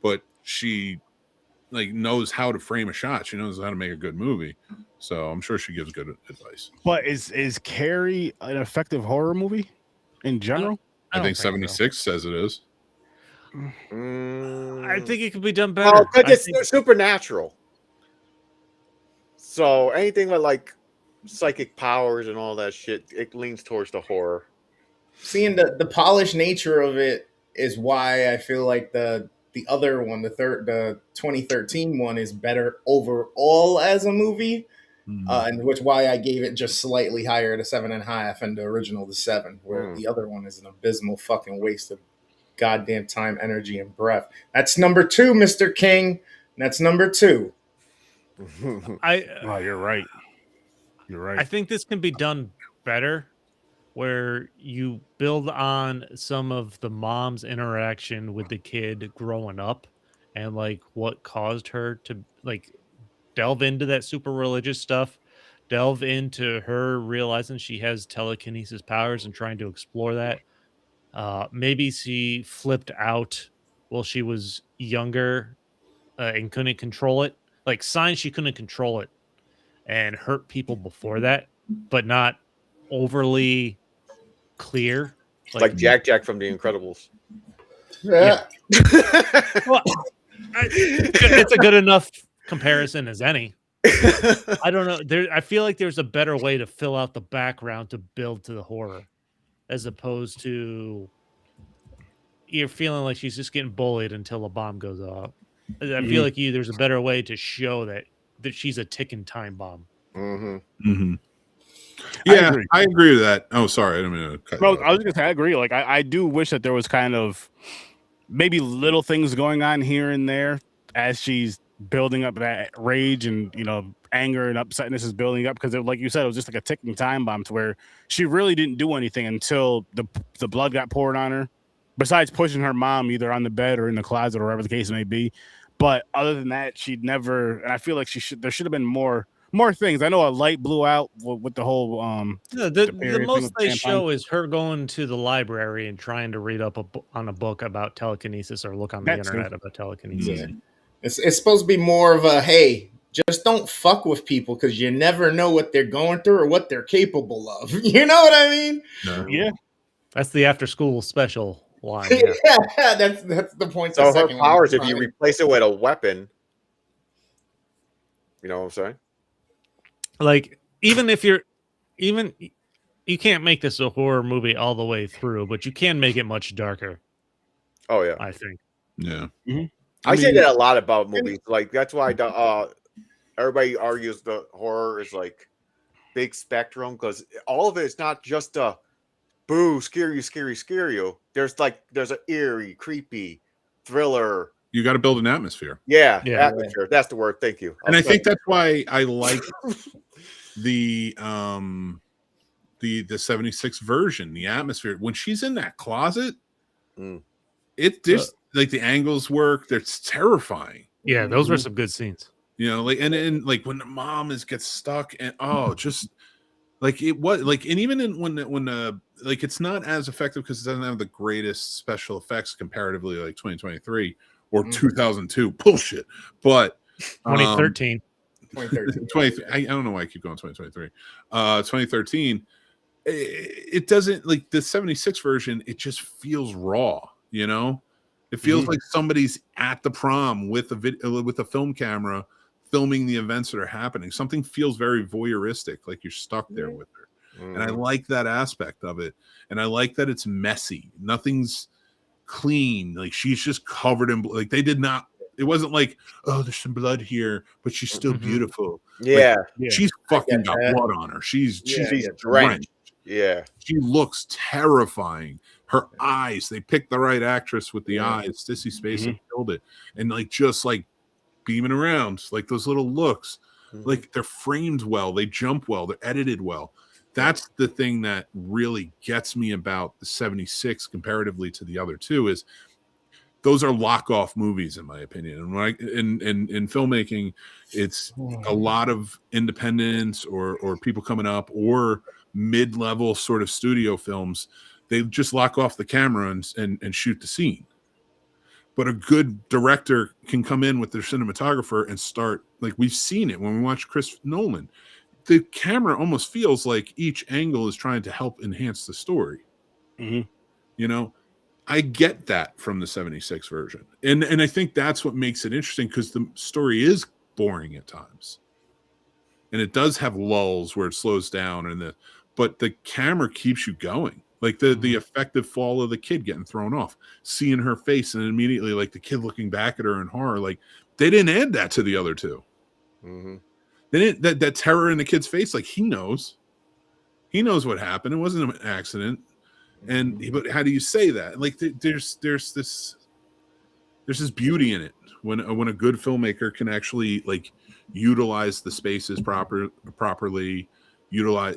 D: but she like knows how to frame a shot. She knows how to make a good movie. So I'm sure she gives good advice.
A: But is Carrie an effective horror movie in general?
D: I think 76 says it is.
B: I think it could be done better.
C: Oh, but it's supernatural. So anything with like psychic powers and all that shit, it leans towards the horror.
E: Seeing the polished nature of it is why I feel like the other one, the 2013 one, is better overall as a movie, and which why I gave it just slightly higher to 7.5 and the original to 7, where the other one is an abysmal fucking waste of goddamn time, energy, and breath. That's number 2, Mr. King. That's number 2.
A: Oh, you're right. You're right.
B: I think this can be done better, where you build on some of the mom's interaction with the kid growing up and like what caused her to like delve into that super religious stuff, delve into her realizing she has telekinesis powers and trying to explore that. Maybe she flipped out while she was younger and couldn't control it. Like signs she couldn't control it and hurt people before that, but not overly clear.
C: Like Jack from The Incredibles.
E: Yeah.
B: Well, it's a good enough comparison as any. I don't know. I feel like there's a better way to fill out the background to build to the horror, as opposed to you're feeling like she's just getting bullied until a bomb goes off. I feel like there's a better way to show that she's a ticking time bomb.
D: Yeah, I agree with that. Oh, sorry, I didn't mean to cut.
A: Well, I was gonna say I agree. Like I do wish that there was kind of maybe little things going on here and there as she's building up that rage and anger and upsetness is building up, because like you said, it was just like a ticking time bomb to where she really didn't do anything until the blood got poured on her. Besides pushing her mom either on the bed or in the closet or wherever the case may be, but other than that, she'd never. And I feel like there should have been more things. I know a light blew out with the whole.
B: The most they show is her going to the library and trying to read up on a book about telekinesis or look on the internet about telekinesis.
E: Yeah. It's supposed to be more of a, hey, just don't fuck with people because you never know what they're going through or what they're capable of. You know what I mean?
D: No.
A: Yeah,
B: that's the after school special line.
E: Yeah, that's the point.
C: So her powers, if you replace it with a weapon, you know what I'm saying?
B: Like, even if you can't make this a horror movie all the way through, but you can make it much darker.
C: Oh yeah,
B: I think.
D: Yeah.
A: Mm-hmm.
C: I say that a lot about movies. Like that's why everybody argues the horror is like big spectrum, because all of it is not just a boo, scary you. There's an eerie, creepy thriller.
D: You got to build an atmosphere.
C: Yeah, atmosphere. That's the word. Thank you.
D: And I think that's why I like the 76 version, the atmosphere. When she's in that closet, it just like the angles work. It's terrifying.
B: Yeah, those were some good scenes.
D: Like and like when the mom gets stuck and just like it was like, and even when like it's not as effective because it doesn't have the greatest special effects comparatively, like 2023 or 2002 bullshit, but
B: 2013.
E: 2013.
D: I don't know why I keep going 2023. 2013. It doesn't, like the 76 version. It just feels raw. It feels like somebody's at the prom with a film camera filming the events that are happening. Something feels very voyeuristic, like you're stuck there with her. And I like that aspect of it. And I like that it's messy. Nothing's clean. Like she's just covered in blood. Like they did not. It wasn't like, oh, there's some blood here, but she's still beautiful.
C: Yeah,
D: like, she's fucking got blood on her. She's
C: drenched. Yeah,
D: she looks terrifying. Her eyes, they picked the right actress with the eyes. Sissy Spacek killed it, and just beaming around, like those little looks, like they're framed well, they jump well, they're edited well. That's the thing that really gets me about the 76 comparatively to the other two is those are lock-off movies, in my opinion. And when in filmmaking, it's a lot of independents or people coming up or mid-level sort of studio films. They just lock off the camera and shoot the scene. But a good director can come in with their cinematographer and start, like we've seen it when we watch Chris Nolan. The camera almost feels like each angle is trying to help enhance the story.
A: Mhm.
D: You know, I get that from the 76 version. And I think that's what makes it interesting, because the story is boring at times. And it does have lulls where it slows down, but the camera keeps you going. Like the effective fall of the kid getting thrown off, seeing her face, and immediately like the kid looking back at her in horror. Like they didn't add that to the other two.
C: Mm-hmm.
D: They didn't, that terror in the kid's face. Like he knows what happened. It wasn't an accident. But how do you say that? Like there's this beauty in it when a good filmmaker can actually like utilize the spaces properly. Utilize,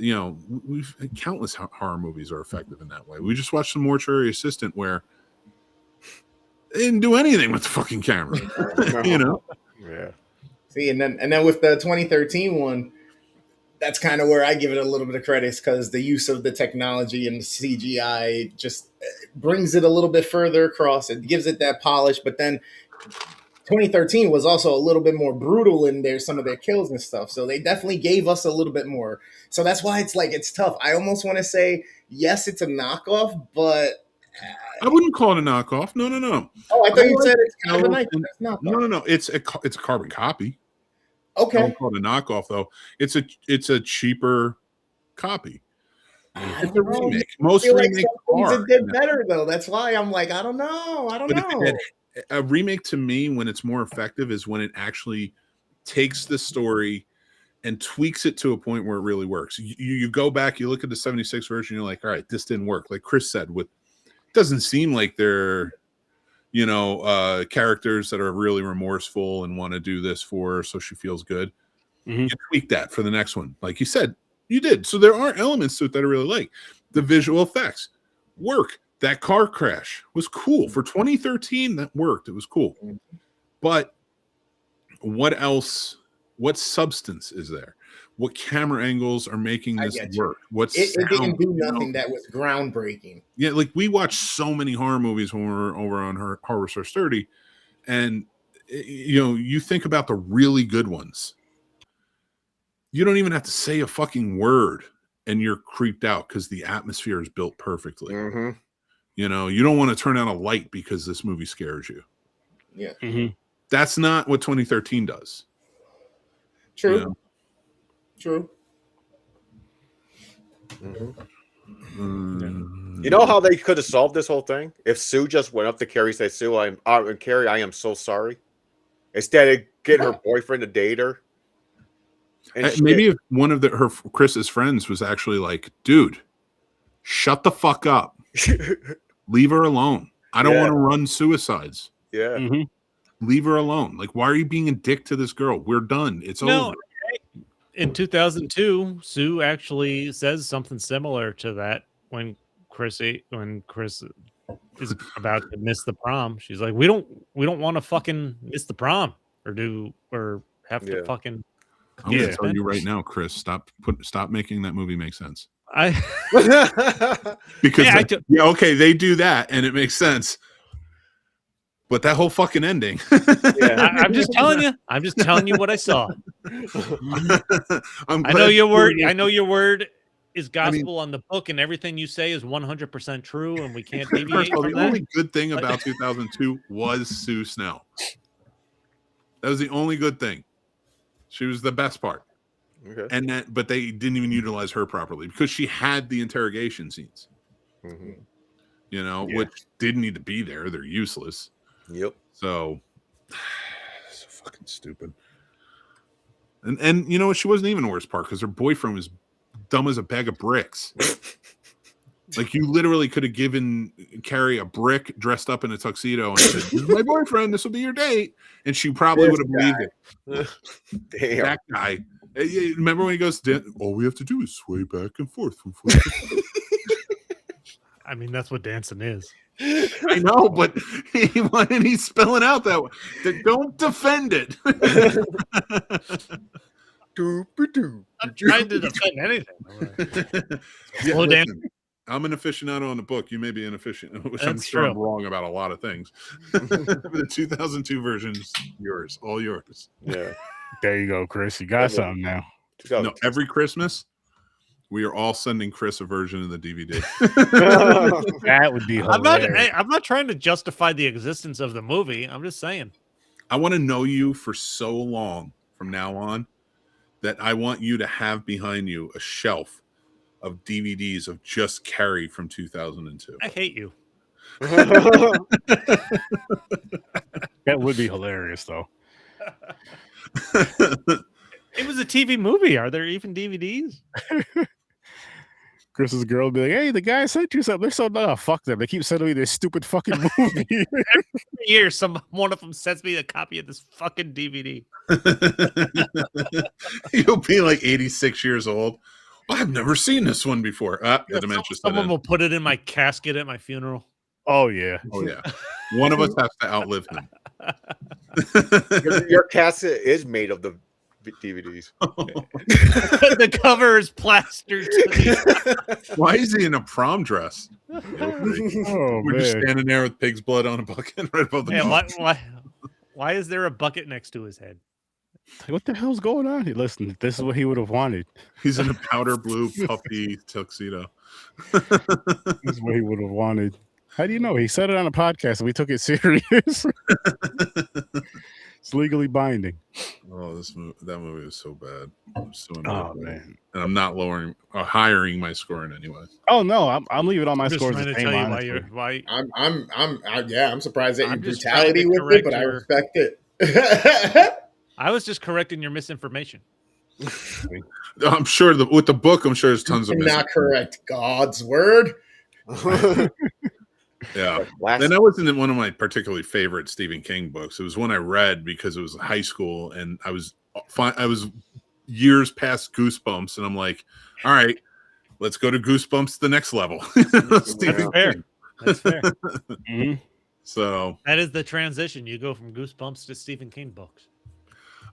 D: we've countless horror movies are effective in that way. We just watched The Mortuary Assistant where they didn't do anything with the fucking camera.
C: Yeah.
E: See, and then with the 2013 one, that's kind of where I give it a little bit of credit, because the use of the technology and the CGI just brings it a little bit further across. It gives it that polish, but then 2013 was also a little bit more brutal in some of their kills and stuff. So they definitely gave us a little bit more. So that's why it's tough. I almost want to say, yes, it's a knockoff, but
D: I wouldn't call it a knockoff. No.
E: Oh, I thought you said it's kind of a knockoff.
D: No. It's a carbon copy.
E: Okay.
D: I don't call it a knockoff though. It's a cheaper copy. It's a remake. Most remakes are.
E: It did better though. That's why I'm like, I don't know.
D: A remake to me, when it's more effective, is when it actually takes the story and tweaks it to a point where it really works. You go back, you look at the 76 version, you're like, all right, this didn't work. Like Chris said, it doesn't seem like they're, characters that are really remorseful and want to do this for her so she feels good.
A: Mm-hmm.
D: You tweak that for the next one. Like you said, you did. So there are elements to it that I really like. The visual effects work. That car crash was cool. For 2013, that worked. It was cool. But what else? What substance is there? What camera angles are making this work?
E: It didn't do nothing that was groundbreaking.
D: Yeah, like we watched so many horror movies when we were over on Horror Source 30, and you think about the really good ones. You don't even have to say a fucking word, and you're creeped out because the atmosphere is built perfectly.
C: Mm-hmm.
D: You don't want to turn on a light because this movie scares you.
E: Yeah.
A: Mm-hmm.
D: That's not what 2013 does.
E: True. True.
C: Mm-hmm. You know how they could have solved this whole thing? If Sue just went up to Carrie and said, Carrie, I am so sorry. Instead of getting her boyfriend to date her. And
D: maybe if one of Chris's friends was actually like, dude, shut the fuck up. Leave her alone. I don't want to run suicides.
C: Yeah.
A: Mm-hmm.
D: Leave her alone. Like, why are you being a dick to this girl? We're done. It's over.
B: In 2002, Sue actually says something similar to that when Chris is about to miss the prom. She's like, we don't want to fucking miss the prom or have to fucking.
D: I'm gonna tell you right now, Chris. Stop making that movie make sense. Because okay, they do that and it makes sense. But that whole fucking ending.
B: I'm just telling you. I'm just telling you what I saw. I know your word. I know your word is gospel on the book, and everything you say is 100% true, and we can't deviate from
D: the
B: that.
D: only good thing about 2002 was Sue Snell. That was the only good thing. She was the best part. Okay. But they didn't even utilize her properly because she had the interrogation scenes. Mm-hmm. Which didn't need to be there. They're useless.
C: Yep.
D: So fucking stupid. And you know what? She wasn't even the worst part because her boyfriend was dumb as a bag of bricks. Like you literally could have given Carrie a brick dressed up in a tuxedo and said, "This is my boyfriend. This will be your date," and she probably would have believed it.
C: Damn.
D: That guy. Remember when he goes, "All we have to do is sway back and forth from foot to foot."
B: I mean, that's what dancing is.
D: I know, but he's spelling out that way. Don't defend it.
B: I'm trying to defend anything.
D: Yeah,
B: Slow down.
D: listen, I'm an aficionado on the book. You may be an aficionado, which I'm
B: That's
D: sure I'm
B: true.
D: wrong about a lot of things. The 2002 version's yours, all yours.
C: Yeah.
A: There you go, Chris. You got something now.
D: No, every Christmas, we are all sending Chris a version of the DVD.
A: That would be hilarious.
B: I'm not trying to justify the existence of the movie. I'm just saying.
D: I want to know you for so long from now on that I want you to have behind you a shelf of DVDs of just Carrie from 2002.
B: I hate you.
A: That would be hilarious, though.
B: It was a TV movie. Are there even DVDs?
A: Chris's girl would be like, "Hey, the guy sent you something. They're so fuck them. They keep sending me this stupid fucking movie."
B: Every year, one of them sends me a copy of this fucking DVD.
D: You'll be like 86 years old. Well, I've never seen this one before. The dementia.
B: Someone will put it in my casket at my funeral.
A: Oh yeah.
D: Oh yeah. One of us has to outlive him.
C: Your cassette is made of the DVDs.
B: The cover is plastered.
D: Why is he in a prom dress?
A: Oh,
D: We're just
A: man.
D: standing there with pig's blood on a bucket right above the
B: Yeah, why is there a bucket next to his head?
A: What the hell's going on here? Listen, this is what he would have wanted.
D: He's in a powder blue puffy tuxedo.
A: This is what he would have wanted. How do you know? He said it on a podcast and we took it serious. It's legally binding.
D: Oh, that movie was so bad. I'm so annoyed.
A: Oh
D: by it.
A: man.
D: And I'm not lowering or hiring my score in any way.
A: Oh no, I'm leaving all my
B: I'm just
A: scores
B: trying
A: the
B: to
A: same.
B: tell you
A: Honestly.
E: I'm surprised at your
B: I'm just
E: brutality
B: trying to
E: with it, but I
B: correct
E: respect it.
B: I was just correcting your misinformation.
D: I'm sure with the book, I'm sure there's tons of
E: Not correct. God's word.
D: Yeah.
C: Last
D: And that wasn't one of my particularly favorite Stephen King books. It was one I read because it was high school and I was years past Goosebumps, and I'm like, all right, let's go to Goosebumps the next level. Stephen
B: fair.
D: King.
B: That's fair.
A: Mhm.
D: So
B: That is the transition. You go from Goosebumps to Stephen King books.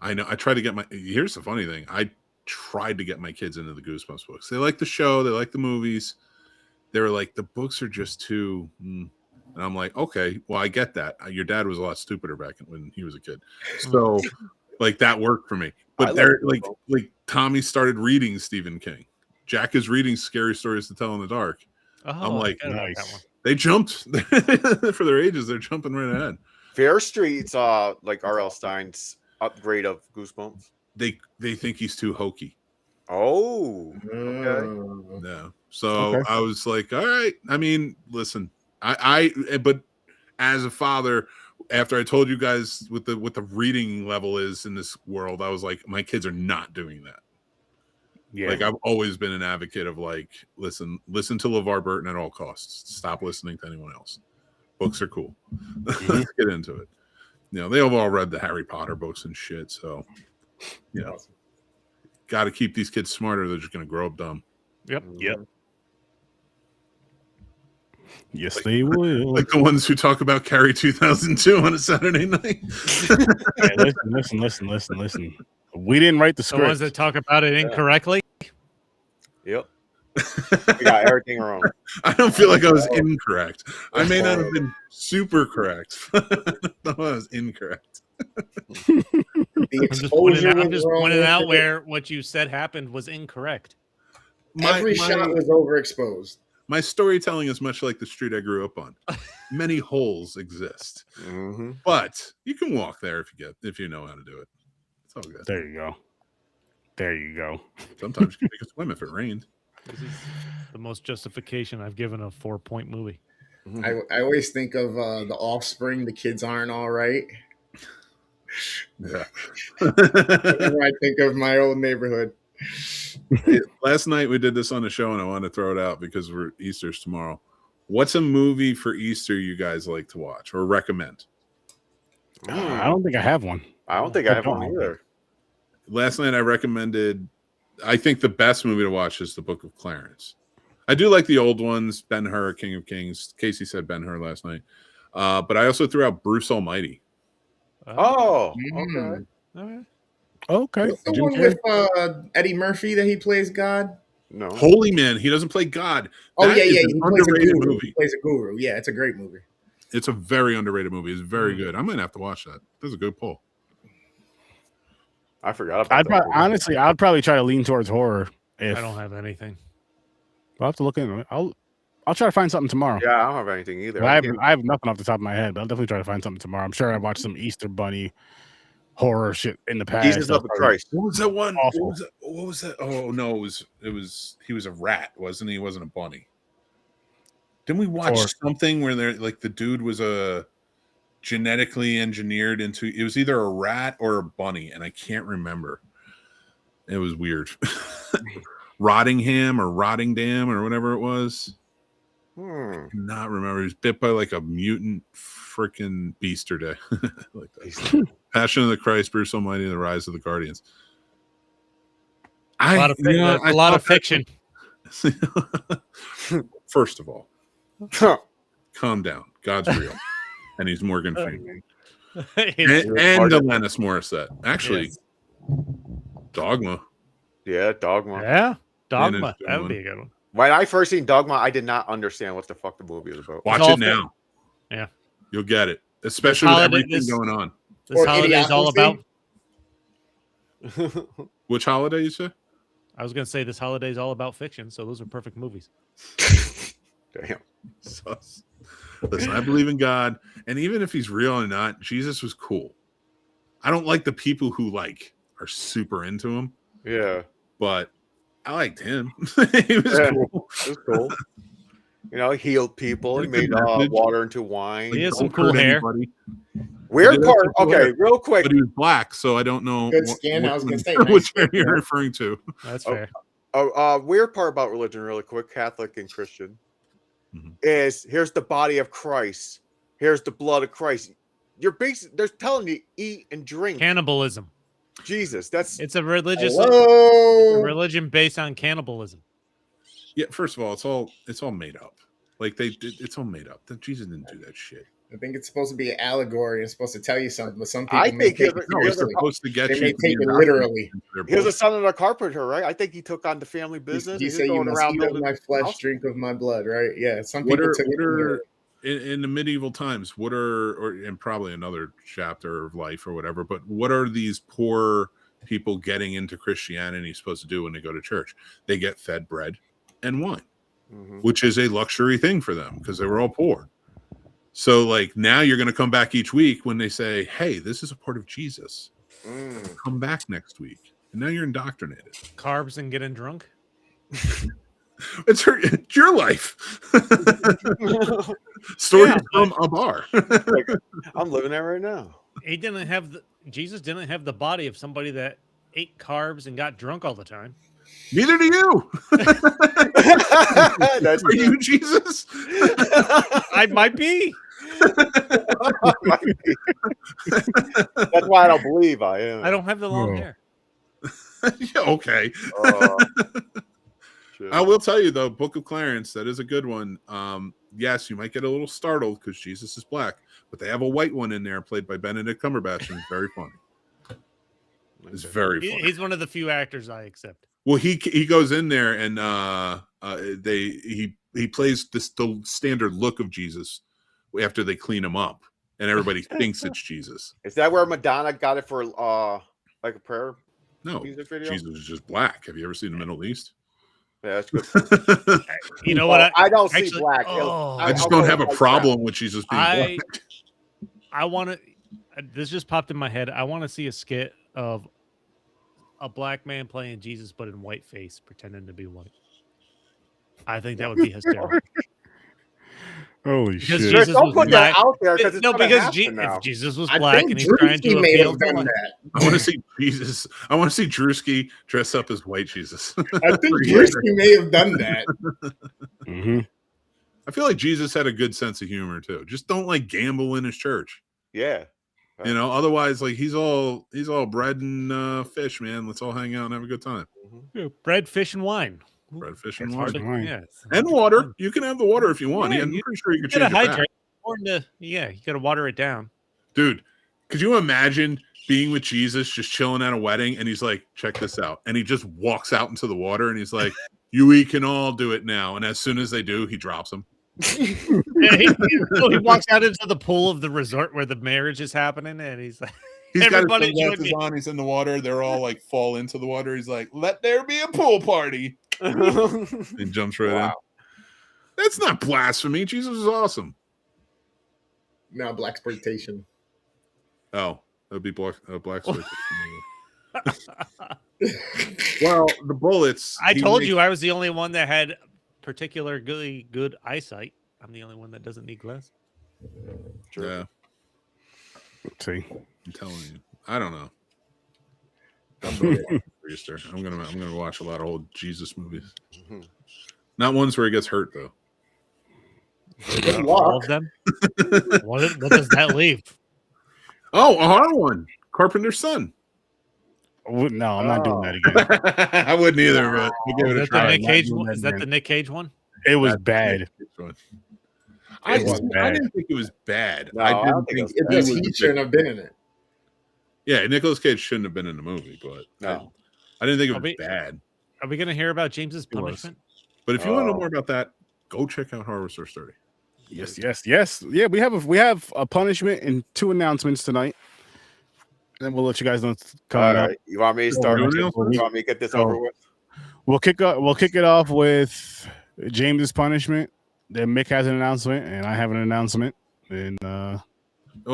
D: I know I tried to get here's the funny thing. I tried to get my kids into the Goosebumps books. They like the show, they like the movies. They were like, the books are just too and I'm like, okay, well, I get that. Your dad was a lot stupider back when he was a kid. So like that worked for me. But they're like Tommy started reading Stephen King. Jack is reading Scary Stories to Tell in the Dark.
B: Oh,
D: I'm like,
B: I forgot about
A: nice.
B: that one.
D: They jumped for their ages. They're jumping right ahead.
C: Fair Street's like R.L. Stein's upgrade of Goosebumps.
D: They think he's too hokey.
C: Oh,
D: Yeah. So
A: Okay.
D: I was like, all right. I mean, listen, but as a father, after I told you guys what the reading level is in this world, I was like, my kids are not doing that.
A: Yeah.
D: Like I've always been an advocate of like, listen to LeVar Burton at all costs. Stop listening to anyone else. Books are cool. Let's get into it. You know, they've all read the Harry Potter books and shit. So, you know, got to keep these kids smarter. They're just going to grow up dumb.
B: Yep.
A: Yes, they will.
D: Like the ones who talk about Carrie 2002 on a Saturday night.
A: Hey, listen. We didn't write the
B: The ones
A: script.
B: that talk about it incorrectly.
C: yep. We got everything wrong.
D: I don't feel like I was incorrect. I may not have been super correct. No, I was incorrect.
E: The
B: I'm just pointing out where what you said happened was incorrect.
E: Every shot was overexposed.
D: My storytelling is much like the street I grew up on. Many holes exist, but you can walk there if you know how to do it. It's all good.
A: There you go.
D: Sometimes you can take a swim if it rained.
B: This is the most justification I've given a 4-point movie.
E: I always think of The Offspring. The kids aren't all right.
D: Yeah.
E: Whenever I think of my old neighborhood.
D: Last night we did this on the show, and I wanted to throw it out because Easter's tomorrow. What's a movie for Easter you guys like to watch or recommend?
A: I don't think I have one.
C: I don't think I have one either.
D: Last night I recommended. I think the best movie to watch is The Book of Clarence. I do like the old ones. Ben-Hur, King of Kings. Casey said Ben-Hur last night. But I also threw out Bruce Almighty.
C: Oh,
E: Mm.
C: okay.
B: All right.
A: Okay.
E: What's the
A: Jim
E: one
A: Carrey.
E: with Eddie Murphy that he plays God?
C: No.
D: Holy Man, he doesn't play God.
E: Oh
D: That
E: yeah,
D: is
E: yeah,
D: an
E: he plays a
D: underrated
E: guru.
D: movie.
E: He plays a guru. Yeah, it's a great movie.
D: It's a very underrated movie. It's very good. I might have to watch that. That's a good pull.
C: I forgot about that.
A: Honestly, I'd probably try to lean towards horror. If
B: I don't have anything.
A: I'll have to look into it. I'll try to find something tomorrow.
C: Yeah, I don't have anything either.
A: But I have nothing off the top of my head, but I'll definitely try to find something tomorrow. I'm sure I watched some Easter Bunny horror shit in the past.
C: Jesus of the Christ.
D: What was that one?
A: Awful.
D: What was that? Oh no, it was he was a rat, wasn't he? He wasn't a bunny. Didn't we watch something where they're like the dude was a genetically engineered into it was either a rat or a bunny, and I can't remember. It was weird. Rottingham or Rottingdam or whatever it was. I cannot remember. He was bit by like a mutant freaking beast or day. Like that. Passion of the Christ, Bruce Almighty, and the Rise of the Guardians.
B: A lot of fiction.
D: First of all, calm down. God's real, and he's Morgan Freeman and Alanis Morissette. Actually, Dogma.
C: Yeah, Dogma.
B: Yeah, Dogma. That would be a good one.
C: When I first seen Dogma, I did not understand what the fuck the movie was about.
D: Watch it now.
B: Yeah,
D: you'll get it, especially with everything going on.
B: This holiday is all about.
D: Which holiday you say?
B: I was going to say this holiday is all about fiction, so those are perfect movies.
C: Damn.
D: Sus. Listen, I believe in God, and even if he's real or not, Jesus was cool. I don't like the people who like are super into him.
C: Yeah,
D: but I liked him. He was cool.
C: It was cool. You know, he healed people. He made water into wine.
B: He has some cool hair.
C: Weird part. Okay, real quick.
D: But he was black, so I don't know
E: Good skin. I was going to say
D: which you're referring to.
B: That's fair.
C: Weird part about religion, really quick, Catholic and Christian, is here's the body of Christ. Here's the blood of Christ. They're telling you eat and drink.
B: Cannibalism.
C: Jesus,
B: it's a religious religion based on cannibalism.
D: Yeah, first of all, it's all made up. Like it's all made up. Jesus didn't do that shit.
E: I think it's supposed to be an allegory. It's supposed to tell you something, but some people
D: it's supposed to get you.
E: They may take it literally.
C: He was the son of the carpenter, right? I think he took on the family business.
E: You say you must eat of my flesh, drink of my blood, right? Yeah, some people took it
D: in the medieval times, and probably another chapter of life or whatever, but what are these poor people getting into Christianity supposed to do when they go to church? They get fed bread and wine, which is a luxury thing for them because they were all poor. So like now you're going to come back each week when they say, hey, this is a part of Jesus. Come back next week. And now you're indoctrinated.
B: Carbs and getting drunk?
D: It's your life. Story from a bar.
C: Like, I'm living that right now.
B: Jesus didn't have the body of somebody that ate carbs and got drunk all the time.
D: Neither do you. Are you Jesus?
B: I might be.
C: That's why I don't believe I am.
B: I don't have the long hair.
D: Yeah, okay. I will tell you though, Book of Clarence, that is a good one. Yes, you might get a little startled because Jesus is black, but they have a white one in there played by Benedict Cumberbatch, and it's very funny. It's very funny.
B: He's one of the few actors I accept.
D: Well, he goes in there and he plays the standard look of Jesus after they clean him up, and everybody thinks it's Jesus.
C: Is that where Madonna got it for like a prayer?
D: No,
C: music video?
D: Jesus is just black. Have you ever seen the Middle East?
C: Yeah, that's good.
B: You know what?
C: I don't see black.
D: I just don't have a problem with Jesus being black.
B: I want to. This just popped in my head. I want to see a skit of a black man playing Jesus, but in white face, pretending to be white. I think that would be hysterical.
A: Holy shit!
B: Jesus
C: don't put
B: black.
C: that out there because
B: if Jesus was black and he's trying to appeal to
E: that.
D: I want to see Jesus. I want to see Drewski dress up as white Jesus.
E: I think Drewski may have done that.
D: I feel like Jesus had a good sense of humor too. Just don't like gamble in his church.
C: Yeah.
D: You know, otherwise, like he's all bread and fish, man. Let's all hang out and have a good time.
B: bread, fish, and wine.
D: Bread, fish, and
B: It's hard
D: wine.
B: to,
A: wine.
B: yeah.
D: And water. You can have the water if you want.
B: Yeah,
D: I'm
B: you-
D: pretty sure you can
B: You gotta
D: change it
B: hydrate.
D: back.
B: Yeah, you gotta water it down.
D: Dude, could you imagine being with Jesus, just chilling at a wedding, and he's like, check this out. And he just walks out into the water and he's like, we can all do it now. And as soon as they do, he drops them.
B: Yeah, he walks out into the pool of the resort where the marriage is happening, and he's like,
D: He's
B: Everybody
D: got his
B: join
D: sunglasses
B: me.
D: on. He's in the water. They're all like fall into the water. He's like, let there be a pool party. And jumps right in. That's not blasphemy. Jesus is awesome.
E: Now black exploitation.
D: Oh, that would be black exploitation. Well, the bullets.
B: I told you I was the only one that had particularly good eyesight. I'm the only one that doesn't need glass.
D: Yeah,
A: Let's see.
D: I'm telling you. I don't know. That's what I'm for Easter. I'm gonna watch a lot of old Jesus movies. Not ones where he gets hurt though.
E: Good
B: All
E: luck.
B: of them. What does that leave?
D: Oh, a horror one. Carpenter's Son.
A: No, I'm not doing that again.
D: I wouldn't either, but we'll give it a
B: Is that the
D: try.
B: Nick
A: Not
B: Cage
A: doing
B: one?
A: that
B: Is that
A: again.
B: the Nick Cage one?
A: It was
D: That's
A: bad.
D: I
A: It was
D: I
A: bad.
D: didn't think it was bad.
C: No,
D: I
C: I
D: didn't
C: don't think
D: think
C: it
E: It
C: was
E: just
D: was
E: he
D: a
E: shouldn't
D: big-
E: have been in it.
D: Yeah, Nicolas Cage shouldn't have been in the movie, but
C: No.
D: I didn't think it
B: Are
D: was
B: we-
D: bad.
B: Are we going to hear about James's
D: was.
B: punishment?
D: But if you want to know
C: Oh.
D: more about that, go check out Horror Store Sturdy.
A: Yes. Yeah, we have a punishment and 2 announcements tonight. Then we'll let you guys know what's
C: All
A: coming up.
C: right. You want me to start?
D: you
C: You
D: want
C: want me to get this
A: So-
C: over with?
A: We'll kick it off with James's punishment. Then Mick has an announcement, and I have an announcement. And
D: Well,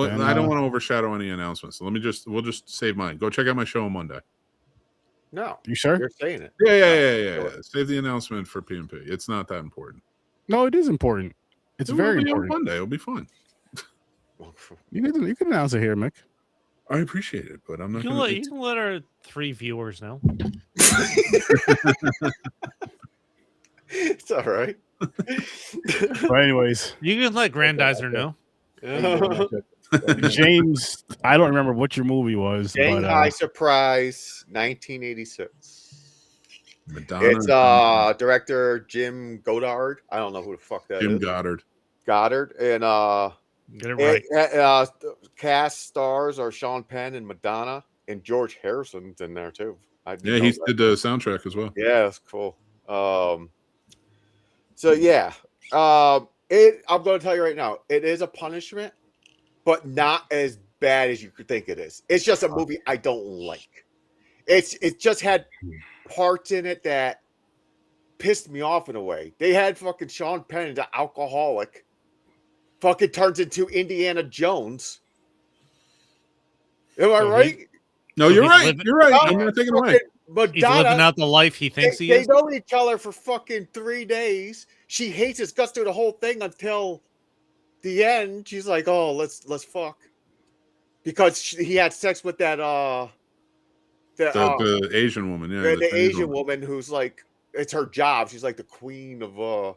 A: And,
D: I don't want to overshadow any announcements. So we'll just save mine. Go check out my show on Monday.
C: No.
A: you sure?
C: You're saying it.
D: Yeah. Save the announcement for PMP. It's not that important.
A: No, it is important. It's
D: It
A: very
D: will be on
A: important.
D: Monday. It'll be fun.
A: You can announce it here, Mick.
D: I appreciate it, but I'm not
B: You
D: going
B: can, you can let our 3 viewers know.
C: It's all right.
A: But anyways,
B: You can let Grandizer know.
A: James, I don't remember what your movie was, but
C: Shanghai Surprise, 1986.
D: Madonna.
C: It's director Jim Goddard. I don't know who the fuck that is.
D: Jim Goddard.
C: Goddard. And
B: Get it right.
C: the cast stars are Sean Penn and Madonna, and George Harrison's in there too. I didn't
D: Yeah,
C: know
D: he
C: that.
D: did the soundtrack as well.
C: Yeah, that's cool. So yeah, I'm going to tell you right now, it is a punishment, but not as bad as you could think it is. It's just a movie I don't like. It just had parts in it that pissed me off in a way. They had fucking Sean Penn, the alcoholic, fucking turns into Indiana Jones. Am I
B: So
C: right?
D: No,
B: So
D: you're
B: he's
D: right.
B: living-
D: You're right.
C: Oh,
D: I'm not taking it away.
C: fucking
B: He's living
C: Madonna,
B: out the life he thinks he
C: they
B: is.
C: know each other for fucking 3 days. She hates his guts through the whole thing until the end. She's like, "Oh, let's fuck," because he had sex with that
D: The Asian woman, yeah.
C: the
D: Chinese
C: Asian woman who's like, it's her job. She's like the queen of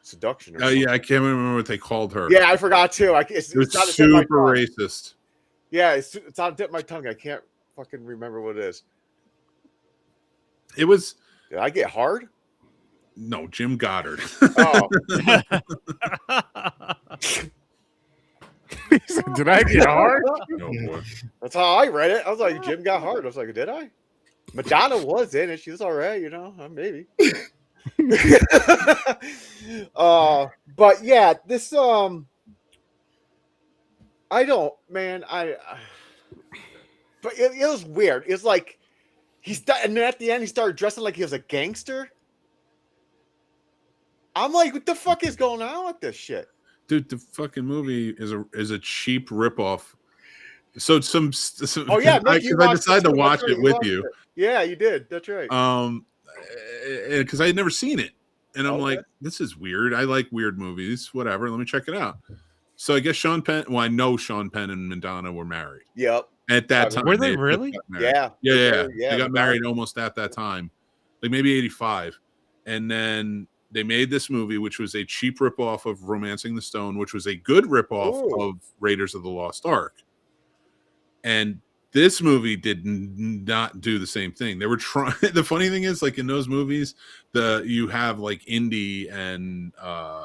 C: seduction. Or
D: Oh
C: something.
D: yeah, I can't remember what they called her.
C: Yeah, I forgot too. It's
D: it was
C: on the tip of my
D: super
C: tongue.
D: racist.
C: Yeah, it's on the tip of my tongue. I can't fucking remember what it is.
D: It was
C: Did I get hard?
D: no Jim Goddard.
C: Oh,
A: did I get hard?
D: No boy.
C: that's how I read it. I was like, Jim got hard. I was like, did I? Madonna was in it. She was all right, maybe. But yeah, this I don't, man. But it was weird. It's like and then at the end he started dressing like he was a gangster. I'm like, what the fuck is going on with this shit?
D: Dude, the fucking movie is a cheap ripoff. So some
C: Oh yeah, Nick, you
D: I
C: watched
D: decided
C: it
D: to
C: too.
D: watch
C: That's
D: it
C: right,
D: with
C: watched
D: you.
C: it. Yeah, you did. That's right.
D: Because I had never seen it, and I'm
C: Okay.
D: like, this is weird. I like weird movies. Whatever. Let me check it out. So I guess Sean Penn. Well, I know Sean Penn and Madonna were married
C: Yep.
D: at that time.
B: Were they
D: had just
B: really?
D: got married.
C: Yeah.
D: Yeah.
C: Yeah,
D: They got
C: Madonna.
D: married almost at that time, like maybe 85, and then they made this movie, which was a cheap ripoff of Romancing the Stone, which was a good ripoff
C: Ooh.
D: of Raiders of the Lost Ark. And This movie did not do the same thing. They were trying. The funny thing is, like in those movies, you have like Indy and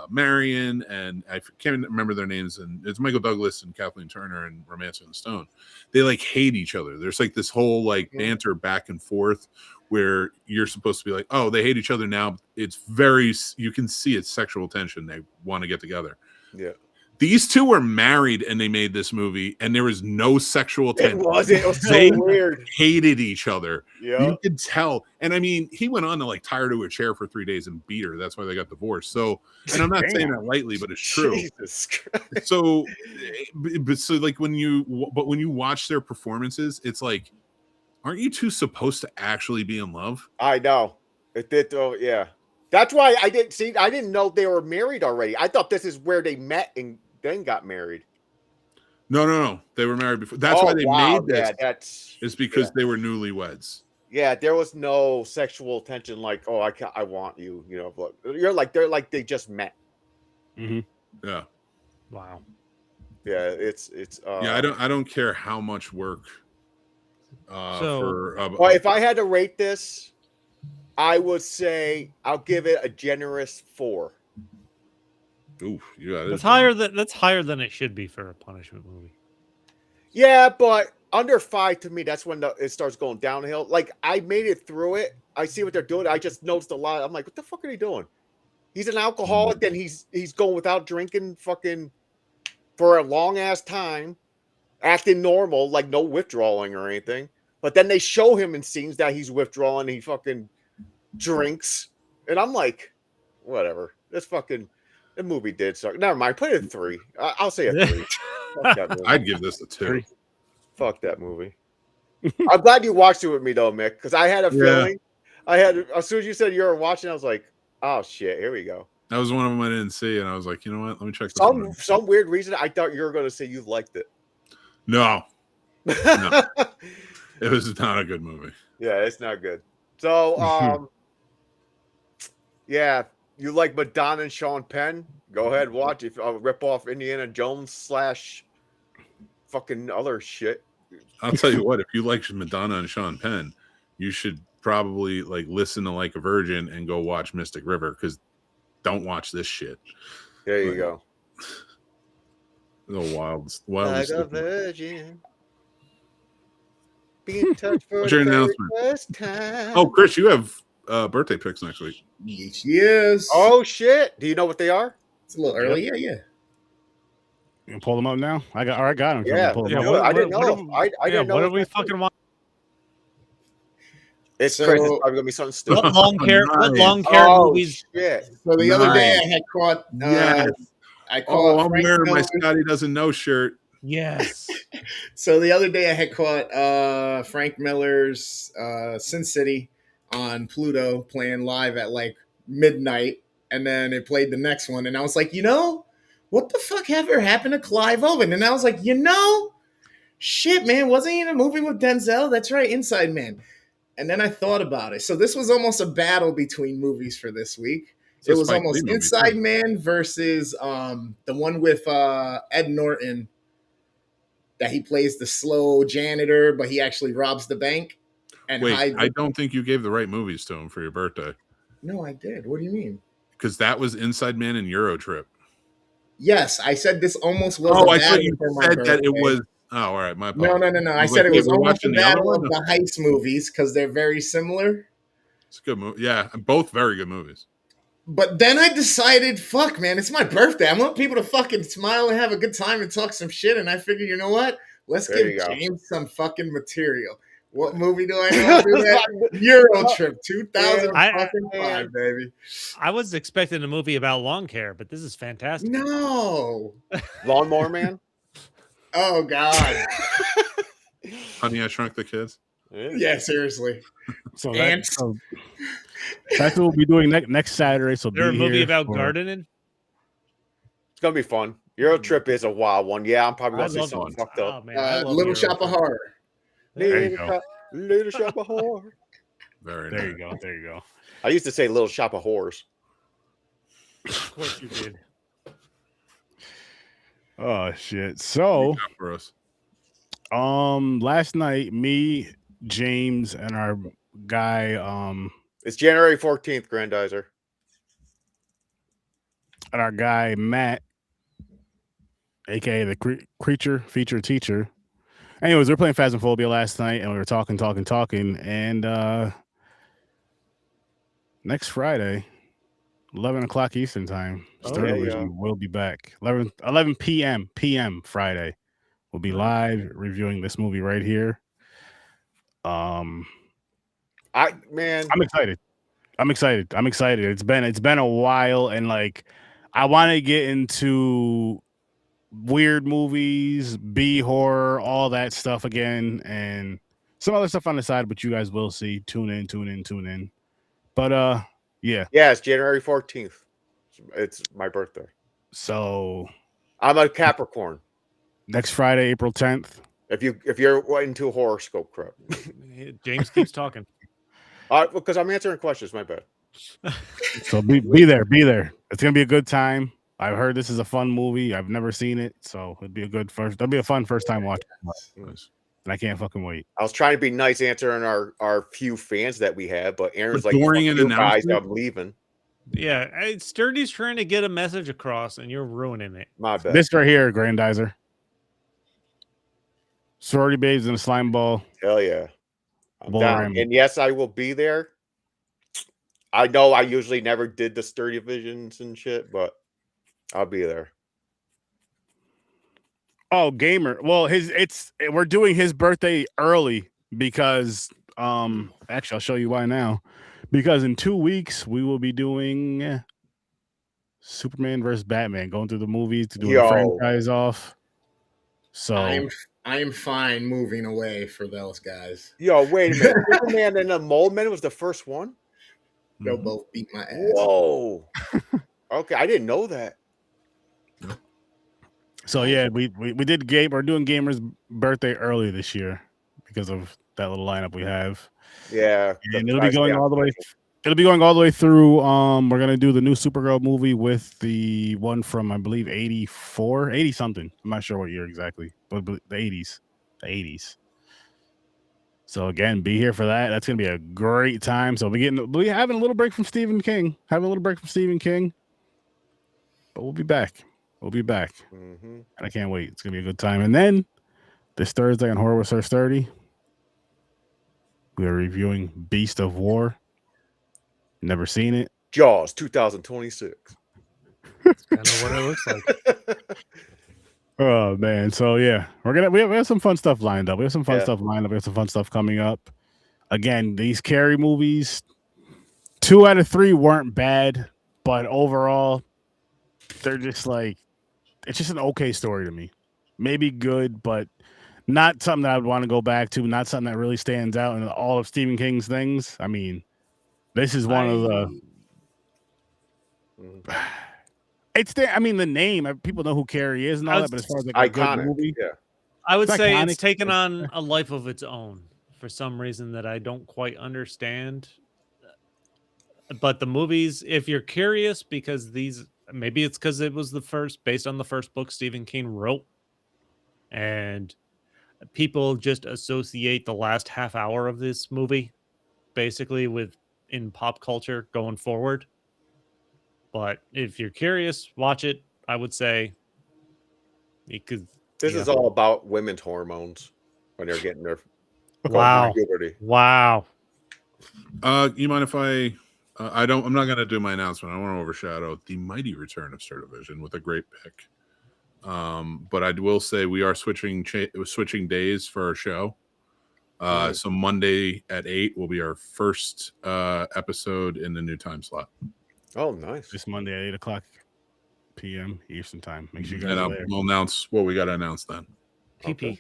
D: Marion, and I can't remember their names, and it's Michael Douglas and Kathleen Turner and Romancing the Stone. They like hate each other. There's like this whole like banter back and forth where you're supposed to be like, oh, they hate each other now. It's very, you can see it's sexual tension. They want to get together.
C: Yeah.
D: These two were married and they made this movie, and there was no sexual tension.
C: It was so
D: They
C: weird.
D: hated each other.
C: Yeah.
D: You could tell. And I mean, he went on to like tie her to a chair for 3 days and beat her. That's why they got divorced. So, and I'm not saying that lightly, but it's true.
C: Jesus Christ.
D: So, so like when you watch their performances, it's like, aren't you two supposed to actually be in love?
C: I know. It did though, yeah. That's why I didn't know they were married already. I thought this is where they met and then got married.
D: No. They were married before. That's why they made this.
C: Yeah,
D: it's because they were newlyweds.
C: Yeah, there was no sexual tension like, oh, I want you, you know, but they're like they just met.
A: Mm-hmm.
D: Yeah.
B: Wow.
C: Yeah, it's
D: yeah, I don't care how much work
C: well, if I had to rate this, I would say I'll give it a generous 4.
D: Ooh, yeah,
B: that's higher than it should be for a punishment movie.
C: Yeah, but under 5 to me, that's when it starts going downhill. Like I made it through it. I see what they're doing. I just noticed a lot. I'm like, what the fuck are they doing? He's an alcoholic, then he's going without drinking fucking for a long ass time, acting normal, like no withdrawing or anything. But then they show him in scenes that he's withdrawing, he fucking drinks. And I'm like, whatever. This fucking the movie did suck. Never mind. Put it in 3. I'll say a 3. Fuck that movie.
D: I'd give this a 2.
C: Fuck that movie. I'm glad you watched it with me though, Mick, because I had a feeling. As soon as you said you were watching, I was like, oh shit, here we go.
D: That was one of them I didn't see, and I was like, you know what? Let me check this
C: Some weird reason I thought you were going to say you liked it.
D: No. It was not a good movie.
C: Yeah, it's not good. So, yeah, you like Madonna and Sean Penn? Go ahead, watch. If rip off Indiana Jones / fucking other shit.
D: I'll tell you what. If you like Madonna and Sean Penn, you should probably like listen to Like a Virgin and go watch Mystic River, because don't watch this shit.
C: There you go.
D: The wild.
C: Like a virgin. Being touched for
D: What's your
C: the
D: announcement?
C: first time.
D: Oh, Chris, you have birthday picks next week.
E: Yes.
C: Oh shit! Do you know what they are?
E: It's a little early. Yeah.
A: You can pull them up now. I got them.
C: Yeah,
A: pull them
B: yeah,
A: up.
C: I didn't know. I didn't know.
B: What are we fucking watching?
C: It's
E: So-
C: Chris. It's probably gonna be something stupid.
B: What long hair? What
D: Nice.
B: long hair movies?
C: Shit.
E: So the other day I had caught.
D: Yes.
E: I caught.
D: I'm
E: Frank
D: wearing my
E: Miller.
D: Scotty doesn't know shirt.
B: Yes.
E: So the other day I had caught Frank Miller's Sin City on Pluto playing live at like midnight, and then it played the next one, and I was like, what the fuck ever happened to Clive Owen? And I was like, shit, man, wasn't he in a movie with Denzel? That's right, Inside Man. And then I thought about it. So this was almost a battle between movies for this week. It was
D: Spike
E: almost
D: Lee movie,
E: Inside
D: too.
E: Man versus the one with Ed Norton, that he plays the slow janitor, but he actually robs the bank and
D: Wait,
E: hides.
D: I don't think you gave the right movies to him for your birthday,
E: No, I did. What do you mean?
D: because that was Inside Man and Euro Trip.
E: Yes, I said this almost was.
D: Oh,
E: a
D: I thought
E: battle
D: you
E: for my
D: said that it
E: birthday.
D: was. Oh, all right, my
E: No.
D: apologies.
E: I said it
D: wait,
E: was
D: we're
E: almost a
D: watching the other
E: battle of
D: one?
E: the heist movies because they're very similar.
D: It's a good movie. Yeah, both very good movies.
E: But then I decided, fuck, man, it's my birthday. I want people to fucking smile and have a good time and talk some shit. And I figured, you know what? Let's
C: There you
E: give
C: go.
E: James some fucking material. What movie do I know? Do that? Euro Trip 2005, baby.
B: I was expecting a movie about lawn care, but this is fantastic.
E: No.
C: Lawnmower Man.
E: Oh, God.
D: Honey, I Shrunk the Kids.
E: Yeah, seriously.
A: So
E: Ants.
A: that's what we'll be doing next Saturday. So
B: Is there a
A: be
B: movie
A: here
B: about
A: for-
B: gardening?
C: It's gonna be fun. Euro Trip is a wild one. Yeah, I'm probably
B: I
C: gonna say
B: love
C: something
B: one.
C: fucked up.
B: Oh, man, I love
E: Little
B: Euro
E: Shop of
B: Trip.
E: Horror.
A: There you go.
C: Little Shop of Horror.
D: Very
A: There
D: nice.
A: you go. There you go.
C: I used to say Little Shop of Horrors.
B: Of course you did.
A: Oh shit. So
D: Good job for us.
A: Last night, me, James, and our guy,
C: It's January 14th, Grandizer.
A: and our guy Matt, aka the creature feature teacher. Anyways, we were playing Phasmophobia last night, and we were talking, and next Friday, 11 o'clock Eastern time, Sturd-O-Vision will be back. 11 p.m. Friday. We'll be live reviewing this movie right here. I'm excited. I'm excited. It's been a while, and like I want to get into weird movies, B horror, all that stuff again, and some other stuff on the side, but you guys will see. Tune in. But yeah.
C: Yeah, it's January 14th. It's my birthday.
A: So
C: I'm a Capricorn.
A: Next Friday, April 10th.
C: If you're into horoscope crap.
B: James keeps talking.
C: Because I'm answering questions, my bad.
A: So be there. It's gonna be a good time. I've heard this is a fun movie. I've never seen it, so it'll be a fun first time watch. And I can't fucking wait.
C: I was trying to be nice answering our few fans that we have, but Aaron's like,
D: during an
C: guys,
D: announcement,
C: I'm leaving.
B: Yeah, Sturdy's trying to get a message across, and you're ruining it.
C: My bad.
A: This right here, Grandizer. Sorority babes in a slime ball.
C: Hell yeah. I'm down. And yes, I will be there. I know I usually never did the Sturd-O-Visions and shit, but I'll be there.
A: Oh, gamer. Well, we're doing his birthday early because actually I'll show you why now. Because in 2 weeks we will be doing Superman versus Batman, going through the movies to do the franchise off. So
E: I'm fine moving away for those guys.
C: Yo, wait a minute. Superman and the Mole Men was the first one?
E: They'll both beat my ass.
C: Whoa. Okay, I didn't know that.
A: So yeah, we did game. We're doing Gamer's birthday early this year because of that little lineup we have.
C: Yeah,
A: and it'll be going all the way. It'll be going all the way through. We're gonna do the new Supergirl movie with the one from I believe 84, 80 something. I'm not sure what year exactly, but the 80s. So again, be here for that. That's gonna be a great time. So we having a little break from Stephen King. But we'll be back. And I can't wait. It's gonna be a good time. And then this Thursday on Horror with Sir Sturdy, we are reviewing Beast of War. Never seen it.
C: Jaws 2026.
B: That's kind of what it looks like.
A: Oh man. So yeah, we have some fun stuff lined up. We have some fun stuff coming up. Again, these Carrie movies, 2 out of 3 weren't bad, but overall, they're just like, it's just an okay story to me. Maybe good, but not something that I would want to go back to. Not something that really stands out in all of Stephen King's things. I mean, this is one of the. The name. People know who Carrie is and all that, but as far as like a good movie,
C: yeah.
B: I would say it's taken on a life of its own for some reason that I don't quite understand. But the movies, if you're curious, because maybe it's because it was based on the first book Stephen King wrote, and people just associate the last half hour of this movie basically in pop culture going forward. But if you're curious, watch it. I would say because
C: this is all about women's hormones when they're getting their puberty.
B: Wow.
D: You mind if I'm not going to do my announcement. I don't want to overshadow the mighty return of Sturd-O-Vision with a great pick. But I will say we are switching days for our show. So Monday at 8 will be our first episode in the new time slot.
C: Oh, nice.
A: This Monday at 8 o'clock p.m. Eastern time. Make sure you guys are there.
D: We'll announce what we got to announce then.
B: PP.
A: Okay.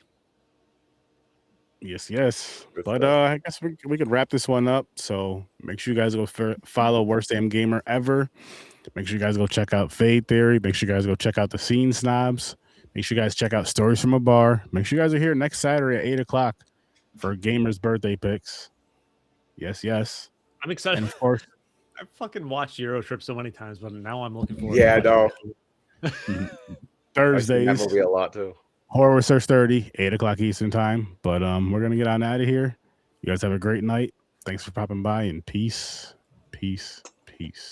A: Yes. But I guess we could wrap this one up. So make sure you guys go follow Worst Damn Gamer Ever. Make sure you guys go check out Fade Theory. Make sure you guys go check out the Scene Snobs. Make sure you guys check out Stories from a Bar. Make sure you guys are here next Saturday at 8 o'clock for Gamer's birthday picks. Yes.
B: I'm excited.
A: And of course,
B: I fucking watched Eurotrip so many times, but now I'm looking forward.
C: Yeah, no.
A: Thursdays.
C: That movie a lot too.
A: Horror with Sir Sturdy, 8 o'clock Eastern time. But we're gonna get on out of here. You guys have a great night. Thanks for popping by, and peace, peace, peace.